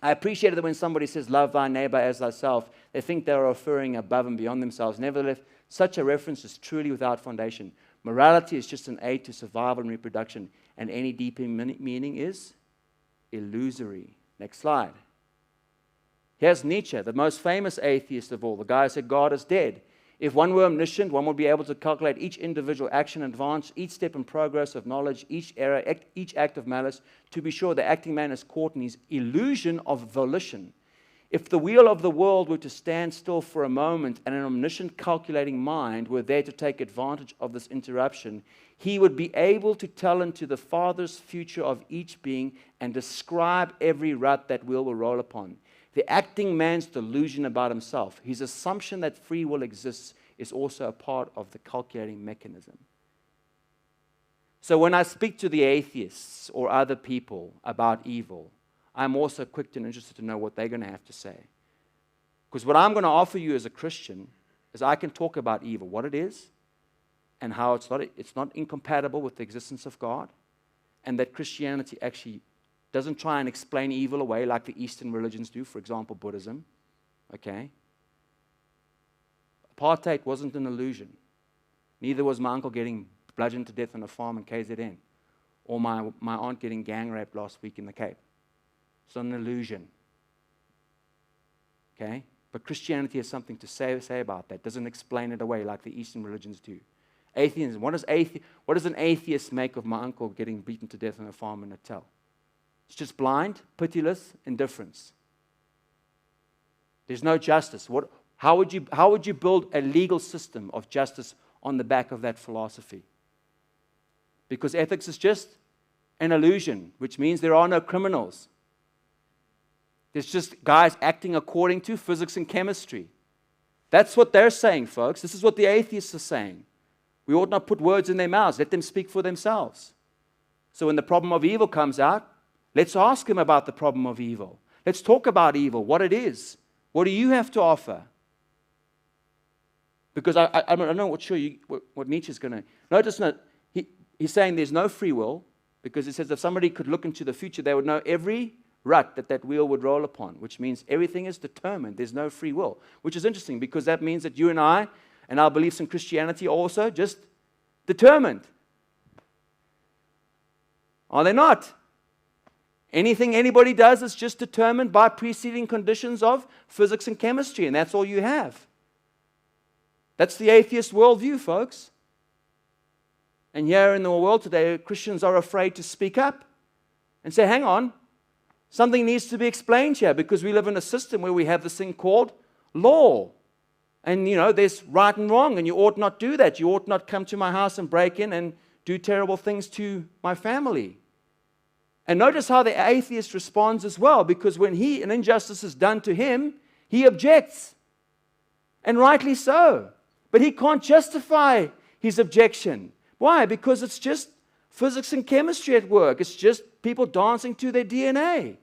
S1: I appreciate that when somebody says, love thy neighbor as thyself, they think they are referring above and beyond themselves. Nevertheless, such a reference is truly without foundation. Morality is just an aid to survival and reproduction, and any deeper meaning is illusory. Next slide. Here's Nietzsche, the most famous atheist of all, the guy who said God is dead. If one were omniscient, one would be able to calculate each individual action in advance, each step in progress of knowledge, each error, each act of malice, to be sure the acting man is caught in his illusion of volition. If the wheel of the world were to stand still for a moment and an omniscient calculating mind were there to take advantage of this interruption, he would be able to tell into the Father's future of each being and describe every rut that wheel will roll upon. The acting man's delusion about himself, his assumption that free will exists, is also a part of the calculating mechanism. So when I speak to the atheists or other people about evil, I'm also quick and interested to know what they're going to have to say. Because what I'm going to offer you as a Christian is I can talk about evil, what it is, and how it's not incompatible with the existence of God, and that Christianity actually doesn't try and explain evil away like the Eastern religions do, for example, Buddhism. Okay? Apartheid wasn't an illusion. Neither was my uncle getting bludgeoned to death on a farm in KZN, or my aunt getting gang raped last week in the Cape. It's not an illusion. Okay? But Christianity has something to say about that. It doesn't explain it away like the Eastern religions do. Atheism. What does an atheist make of my uncle getting beaten to death on a farm in Natal? It's just blind, pitiless indifference. There's no justice. How would you build a legal system of justice on the back of that philosophy? Because ethics is just an illusion, which means there are no criminals. There's just guys acting according to physics and chemistry. That's what they're saying, folks. This is what the atheists are saying. We ought not put words in their mouths. Let them speak for themselves. So when the problem of evil comes out, let's ask them about the problem of evil. Let's talk about evil, what it is. What do you have to offer? Because I'm not sure what Nietzsche's going to... Notice, he's saying there's no free will, because he says if somebody could look into the future, they would know every rut that wheel would roll upon, which means everything is determined. There's no free will, which is interesting, because that means that you and I, and our beliefs in Christianity are also just determined. Are they not? Anything anybody does is just determined by preceding conditions of physics and chemistry, and that's all you have. That's the atheist worldview, folks. And here in the world today, Christians are afraid to speak up and say, hang on, something needs to be explained here, because we live in a system where we have this thing called law. And, there's right and wrong, and you ought not do that. You ought not come to my house and break in and do terrible things to my family. And notice how the atheist responds as well, because when an injustice is done to him, he objects. And rightly so. But he can't justify his objection. Why? Because it's just physics and chemistry at work. It's just people dancing to their DNA.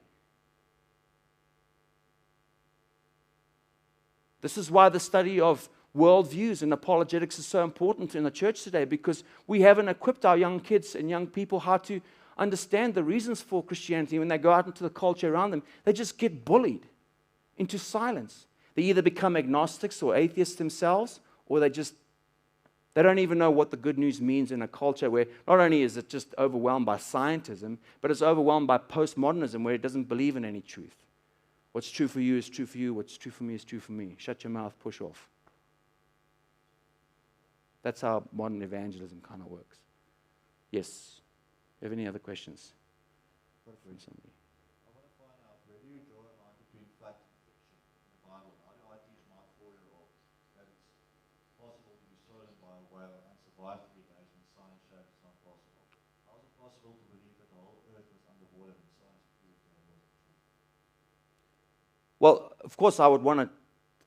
S1: This is why the study of worldviews and apologetics is so important in the church today, because we haven't equipped our young kids and young people how to understand the reasons for Christianity. When they go out into the culture around them, they just get bullied into silence. They either become agnostics or atheists themselves, or they don't even know what the good news means in a culture where not only is it just overwhelmed by scientism, but it's overwhelmed by postmodernism, where it doesn't believe in any truth. What's true for you is true for you. What's true for me is true for me. Shut your mouth, push off. That's how modern evangelism kind of works. Yes. Do you have any other questions? Somebody.
S4: I want to find out, where do you draw a line between fact and fiction in the Bible? How do I teach my 4-year-old that it's possible to be stolen by a whale and survive the days when science shows it's not possible? How is it possible to believe that the whole earth was underwater when science proved that it wasn't true?
S1: Well, of course, I would want to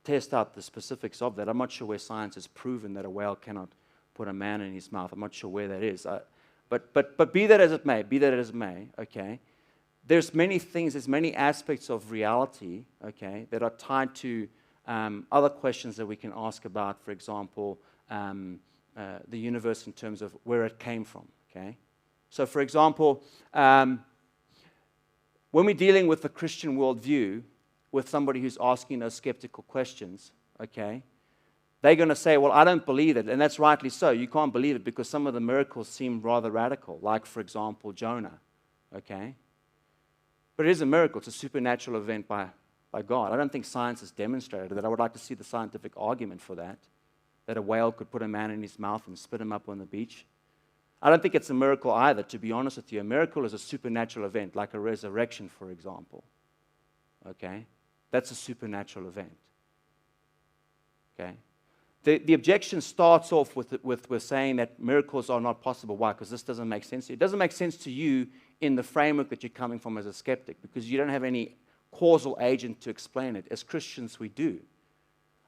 S1: test out the specifics of that. I'm not sure where science has proven that a whale cannot put a man in his mouth. I'm not sure where that is. But be that as it may, okay, there's many things, there's many aspects of reality, okay, that are tied to other questions that we can ask about, for example, the universe in terms of where it came from, okay? So, for example, when we're dealing with the Christian worldview, with somebody who's asking those skeptical questions, okay, they're going to say, well, I don't believe it, and that's rightly so. You can't believe it because some of the miracles seem rather radical, like, for example, Jonah, okay? But it is a miracle. It's a supernatural event by God. I don't think science has demonstrated that. I would like to see the scientific argument for that, that a whale could put a man in his mouth and spit him up on the beach. I don't think it's a miracle either, to be honest with you. A miracle is a supernatural event, like a resurrection, for example. Okay? That's a supernatural event. Okay? The objection starts off with saying that miracles are not possible. Why? Because this doesn't make sense to you. It doesn't make sense to you in the framework that you're coming from as a skeptic, because you don't have any causal agent to explain it. As Christians, we do.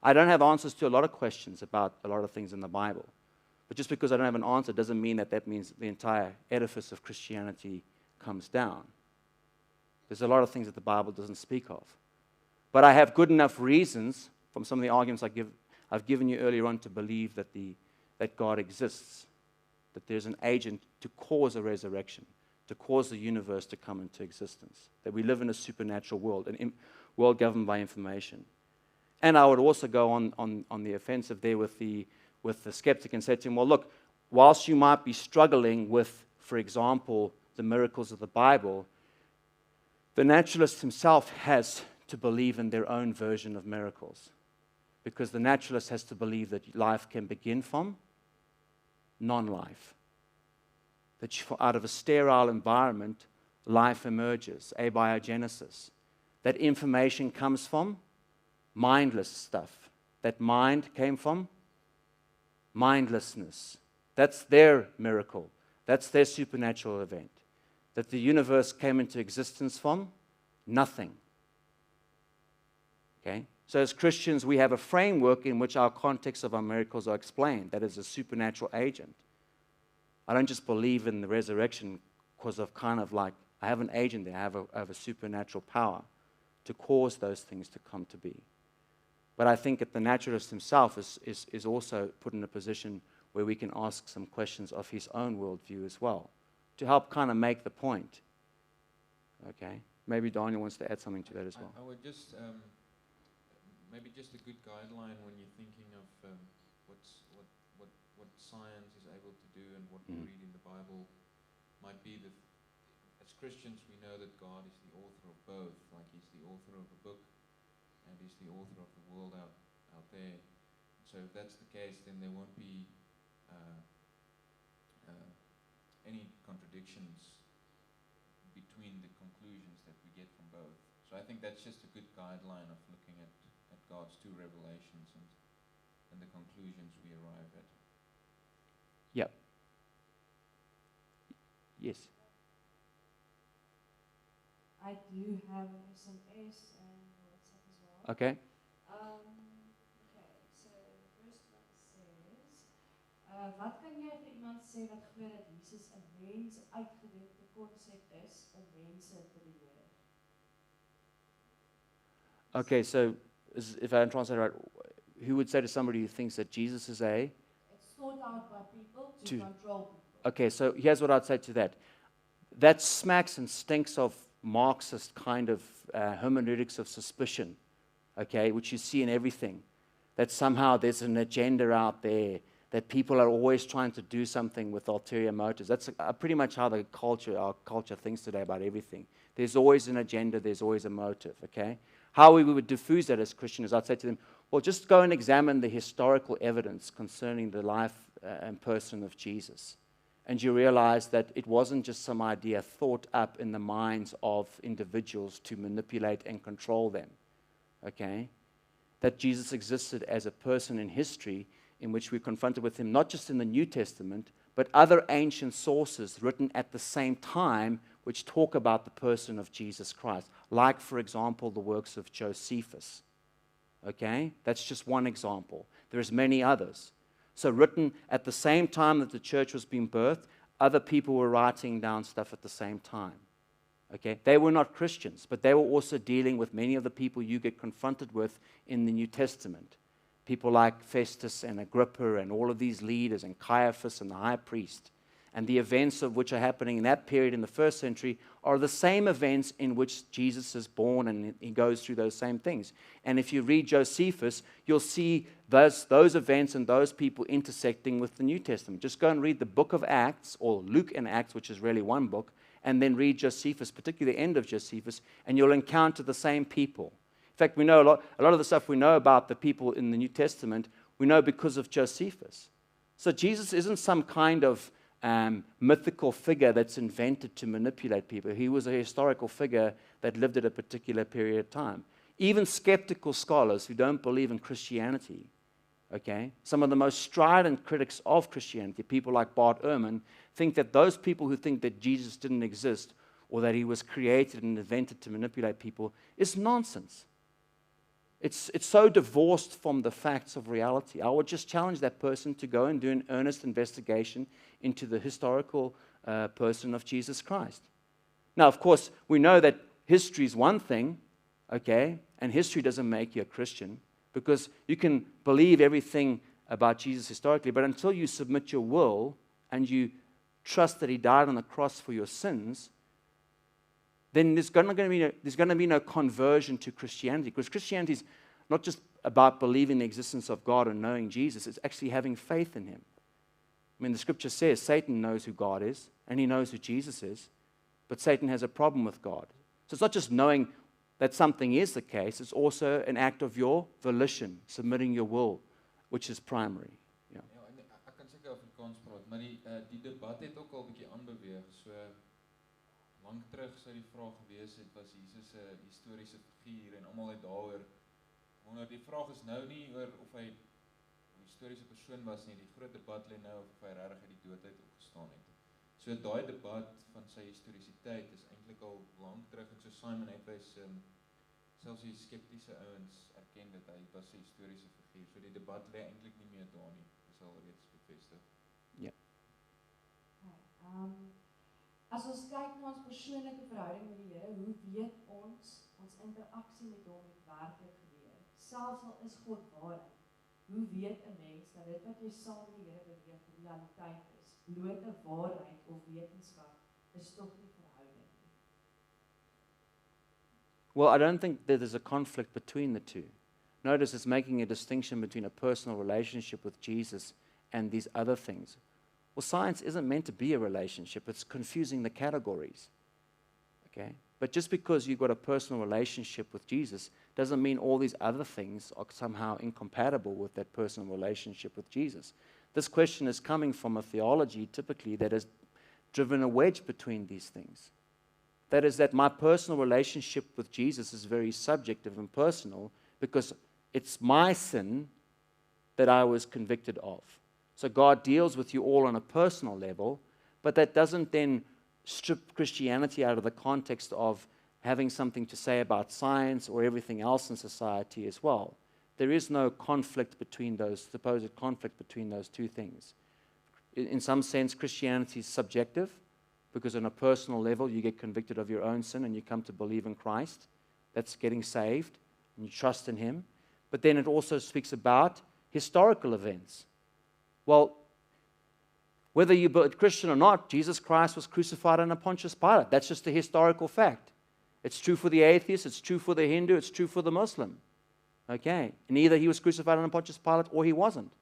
S1: I don't have answers to a lot of questions about a lot of things in the Bible. But just because I don't have an answer doesn't mean that means the entire edifice of Christianity comes down. There's a lot of things that the Bible doesn't speak of. But I have good enough reasons from some of the arguments I've given you earlier on to believe that God exists, that there's an agent to cause a resurrection, to cause the universe to come into existence, that we live in a supernatural world, a world governed by information. And I would also go on the offensive there with the skeptic and say to him, well, look, whilst you might be struggling with, for example, the miracles of the Bible, the naturalist himself has to believe in their own version of miracles. Because the naturalist has to believe that life can begin from non-life. That out of a sterile environment, life emerges, abiogenesis. That information comes from mindless stuff. That mind came from mindlessness. That's their miracle. That's their supernatural event. That the universe came into existence from nothing. Okay? So as Christians, we have a framework in which our context of our miracles are explained. That is a supernatural agent. I don't just believe in the resurrection because of kind of like, I have an agent there. I have a supernatural power to cause those things to come to be. But I think that the naturalist himself is also put in a position where we can ask some questions of his own worldview as well, to help kind of make the point. Okay? Maybe Daniel wants to add something to that as well.
S5: I would just, maybe just a good guideline when you're thinking of what science is able to do and what we read in the Bible might be that as Christians we know that God is the author of both, like He's the author of a book and He's the author of the world out there. So if that's the case, then there won't be any contradictions between the conclusions that we get from both. So I think that's just a good guideline of looking at God's two revelations and the conclusions we arrive at.
S1: Yep. Yes.
S6: I do have an SMS and WhatsApp as well.
S1: Okay.
S6: Okay, so the first one says, wat kan jy vir iemand sê wat glo dat Jesus 'n mens uitgedrukte konsep is om mense te beheer?
S1: Okay, so if I translate right, who would say to somebody who thinks that Jesus is
S6: It's thought out by people to control people.
S1: Okay, so here's what I'd say to that. That smacks and stinks of Marxist kind of hermeneutics of suspicion, okay, which you see in everything. That somehow there's an agenda out there, that people are always trying to do something with ulterior motives. That's pretty much how our culture thinks today about everything. There's always an agenda, there's always a motive, okay? How we would diffuse that as Christians, I'd say to them, well, just go and examine the historical evidence concerning the life and person of Jesus. And you realize that it wasn't just some idea thought up in the minds of individuals to manipulate and control them, okay? That Jesus existed as a person in history in which we're confronted with him, not just in the New Testament, but other ancient sources written at the same time which talk about the person of Jesus Christ, like, for example, the works of Josephus. Okay? That's just one example. There's many others. So written at the same time that the church was being birthed, other people were writing down stuff at the same time. Okay? They were not Christians, but they were also dealing with many of the people you get confronted with in the New Testament. People like Festus and Agrippa and all of these leaders and Caiaphas and the high priest. And the events of which are happening in that period in the first century are the same events in which Jesus is born, and he goes through those same things. And if you read Josephus, you'll see those events and those people intersecting with the New Testament. Just go and read the book of Acts, or Luke and Acts, which is really one book, and then read Josephus, particularly the end of Josephus, and you'll encounter the same people. In fact, we know a lot of the stuff we know about the people in the New Testament, We know because of Josephus. So Jesus isn't some kind of mythical figure that's invented to manipulate people. He was a historical figure that lived at a particular period of time. Even skeptical scholars who don't believe in Christianity, okay, some of the most strident critics of Christianity, people like Bart Ehrman, think that those people who think that Jesus didn't exist or that he was created and invented to manipulate people is nonsense. It's so divorced from the facts of reality. I would just challenge that person to go and do an earnest investigation into the historical person of Jesus Christ. Now, of course, we know that history is one thing, okay, and history doesn't make you a Christian, because you can believe everything about Jesus historically, but until you submit your will and you trust that he died on the cross for your sins, then there's going to be no conversion to Christianity, because Christianity is not just about believing the existence of God and knowing Jesus, it's actually having faith in him. I mean, the scripture says Satan knows who God is, and he knows who Jesus is, but Satan has a problem with God. So it's not just knowing that something is the case, it's also an act of your volition, submitting your will, which is primary. Yeah.
S5: Ja, en ek kan seker Afrikaans praat, maar die debat het ook al 'n bietjie aanbeweeg. So lank terug sou die vraag gewees het, was Jesus 'n historiese figuur en almal het daaroor wonder. Die vraag is nou nie oor of hy 'n historiese persoon was nie. Die groot debat lê nou of hy regtig uit die dood uit opgestaan het. So daai debat van sy historisiteit is eintlik al lank terug, en so Simon uitwys, selfs die skeptiese ouens erken dat hy was 'n historiese figuur. So die debat lê eintlik nie meer daar nie. Dit is al reeds bevestig.
S1: Ja.
S6: As ons kyk na ons persoonlike verhouding met die Here, hoe weet ons interaksie met hom het werklik gebeur? Selfs al is God waarheid, hoe weet 'n mens dat dit wat jy saam met die Here beweeg realiteit is? Blote waarheid of wetenskap is tog nie verhouding nie.
S1: Well, I don't think that there's a conflict between the two. Notice it's making a distinction between a personal relationship with Jesus and these other things. Well, science isn't meant to be a relationship. It's confusing the categories. Okay? But just because you've got a personal relationship with Jesus doesn't mean all these other things are somehow incompatible with that personal relationship with Jesus. This question is coming from a theology, typically, that has driven a wedge between these things. That is that my personal relationship with Jesus is very subjective and personal because it's my sin that I was convicted of. So God deals with you all on a personal level, but that doesn't then strip Christianity out of the context of having something to say about science or everything else in society as well. There is no conflict between those, supposed conflict between those two things. In some sense, Christianity is subjective, because on a personal level, you get convicted of your own sin and you come to believe in Christ. That's getting saved, and you trust in him. But then it also speaks about historical events. Well, whether you're a Christian or not, Jesus Christ was crucified under Pontius Pilate. That's just a historical fact. It's true for the atheist, it's true for the Hindu, it's true for the Muslim. Okay? And either he was crucified under Pontius Pilate or he wasn't.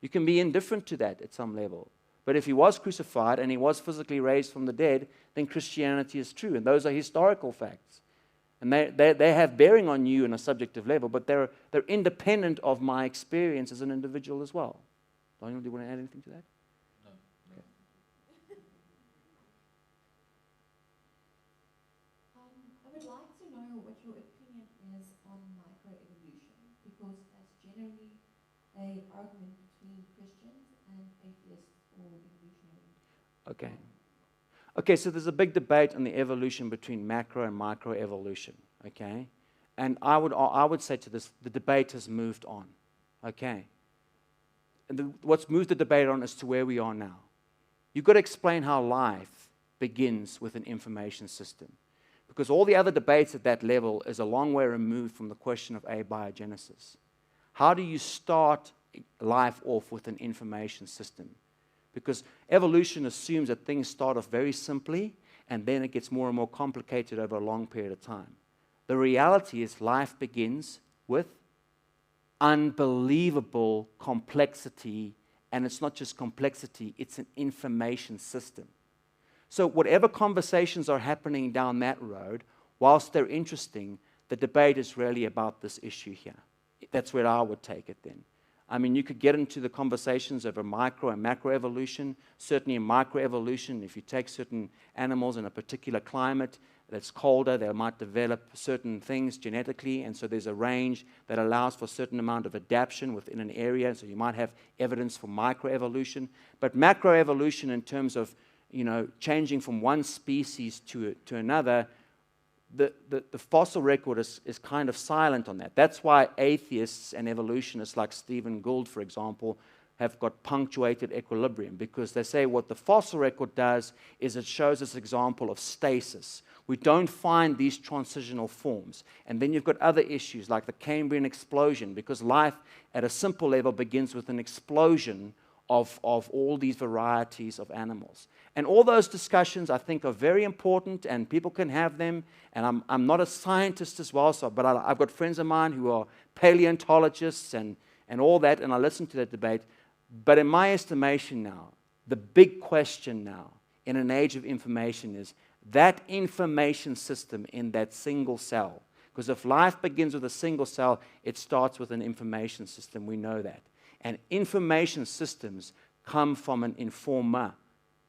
S1: You can be indifferent to that at some level. But if he was crucified and he was physically raised from the dead, then Christianity is true. And those are historical facts. And they have bearing on you on a subjective level, but they're independent of my experience as an individual as well. Daniel, do you want to add anything to that?
S5: No.
S1: Okay.
S7: I would like to know what your opinion is on microevolution, because that's generally an argument between Christians and atheists or evolutionary.
S1: Okay. Okay, so there's a big debate on the evolution between macro and microevolution, okay? And I would say to this, the debate has moved on, okay? And what's moved the debate on is to where we are now. You've got to explain how life begins with an information system, because all the other debates at that level is a long way removed from the question of abiogenesis. How do you start life off with an information system? Because evolution assumes that things start off very simply, and then it gets more and more complicated over a long period of time. The reality is life begins with unbelievable complexity, and it's not just complexity, it's an information system. So whatever conversations are happening down that road, whilst they're interesting, the debate is really about this issue here. That's where I would take it then. I mean, you could get into the conversations over micro and macroevolution. Certainly in microevolution, if you take certain animals in a particular climate that's colder, they might develop certain things genetically, and so there's a range that allows for a certain amount of adaptation within an area, so you might have evidence for microevolution. But macroevolution in terms of, changing from one species to another, the fossil record is kind of silent on that. That's why atheists and evolutionists like Stephen Gould, for example, have got punctuated equilibrium, because they say what the fossil record does is it shows us example of stasis. We don't find these transitional forms. And then you've got other issues like the Cambrian explosion, because life at a simple level begins with an explosion of all these varieties of animals. And all those discussions, I think, are very important, and people can have them. And I'm not a scientist as well, but I've got friends of mine who are paleontologists and all that, and I listen to that debate. But in my estimation now, the big question now, in an age of information, is that information system in that single cell. Because if life begins with a single cell, it starts with an information system. We know that. And information systems come from an informer,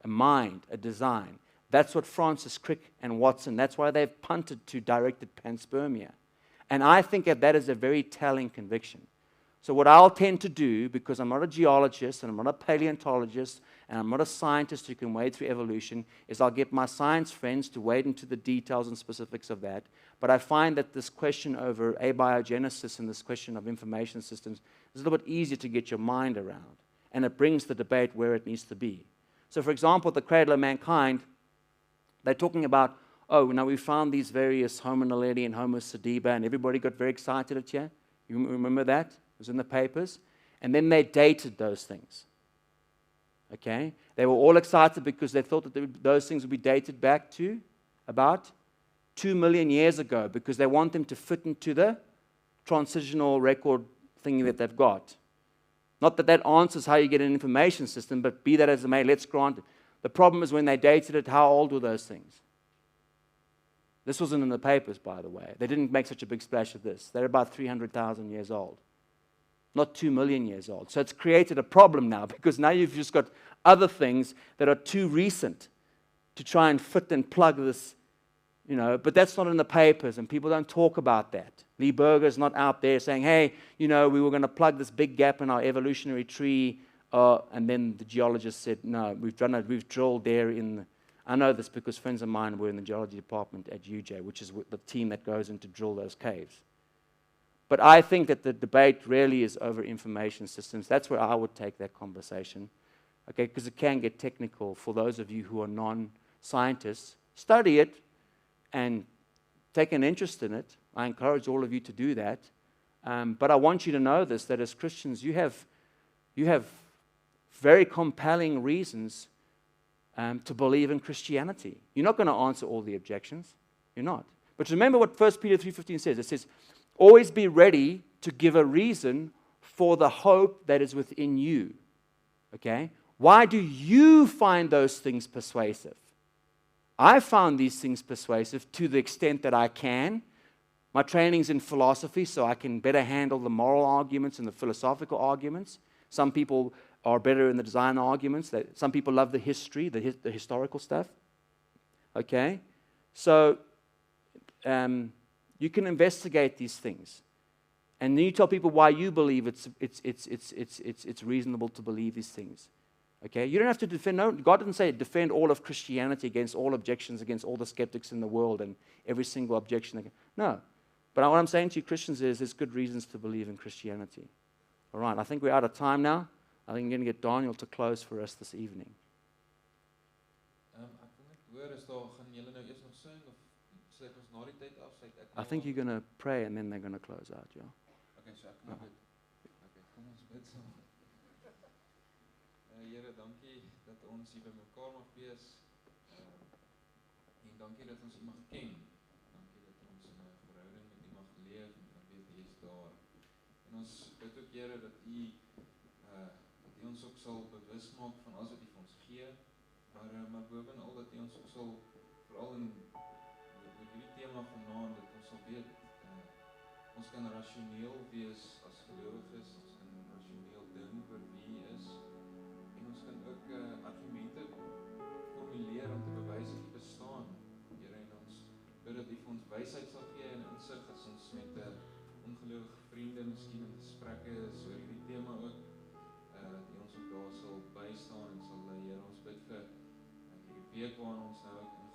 S1: a mind, a design. That's what Francis Crick and Watson, that's why they've punted to directed panspermia. And I think that is a very telling conviction. So what I'll tend to do, because I'm not a geologist and I'm not a paleontologist and I'm not a scientist who can wade through evolution, is I'll get my science friends to wade into the details and specifics of that. But I find that this question over abiogenesis and this question of information systems is a little bit easier to get your mind around. And it brings the debate where it needs to be. So for example, the cradle of mankind, they're talking about, we found these various Homo naledi and Homo sediba, and everybody got very excited at you. You remember that? It was in the papers. And then they dated those things. Okay? They were all excited because they thought that those things would be dated back to about 2 million years ago, because they want them to fit into the transitional record thing that they've got. Not that answers how you get an information system, but be that as it may, let's grant it. The problem is when they dated it, how old were those things? This wasn't in the papers, by the way. They didn't make such a big splash of this. They're about 300,000 years old. Not 2 million years old. So it's created a problem now, because now you've just got other things that are too recent to try and fit and plug this, but that's not in the papers, and people don't talk about that. Lee Berger's not out there saying, hey, we were going to plug this big gap in our evolutionary tree, and then the geologist said, no, we've drilled there I know this because friends of mine were in the geology department at UJ, which is the team that goes in to drill those caves. But I think that the debate really is over information systems. That's where I would take that conversation, okay? Because it can get technical for those of you who are non-scientists. Study it and take an interest in it. I encourage all of you to do that. But I want you to know this, that as Christians, you have very compelling reasons to believe in Christianity. You're not going to answer all the objections. You're not. But remember what 1 Peter 3:15 says. It says, always be ready to give a reason for the hope that is within you. Okay? Why do you find those things persuasive? I found these things persuasive to the extent that I can. My training's in philosophy, so I can better handle the moral arguments and the philosophical arguments. Some people are better in the design arguments. Some people love the history, the historical stuff. Okay? So, you can investigate these things. And then you tell people why you believe it's reasonable to believe these things. Okay? You don't have to defend. No, God didn't say defend all of Christianity against all objections, against all the skeptics in the world and every single objection. No. But what I'm saying to you, Christians, is there's good reasons to believe in Christianity. All right, I think we're out of time now. I think I'm going to get Daniel to close for us this evening. I think you're going to pray and then they're going to close out, yeah.
S5: Okay, so ek maak dit. Okay, kom ons bid saam. Here, dankie dat ons hier by mekaar mag wees. En dankie dat ons U mag ken. Dankie dat ons in 'n verhouding met U mag leef en kan weet U is daar. En ons bid ook, Here, dat U ons ook sal bewus maak van alles wat U vir ons gee, maar bovenal dat U ons ook sal, veral in hierdie tema vanaand, dat ons sal weet, ons kan rasioneel wees as gelowiges, ons kan rasioneel rasioneel dink oor wie hy is. En ons kan ook argumente formuleer om te bewys dat hy bestaan. Here, en ons bid dat hy vir ons wysheid sal gee en insig as ons met ongelowige vriende miskien in gesprekke is oor hierdie tema ook, dat hy ons ook daar sal bystaan en sal lei. Here, ons bid vir hierdie week waarin ons nou ook in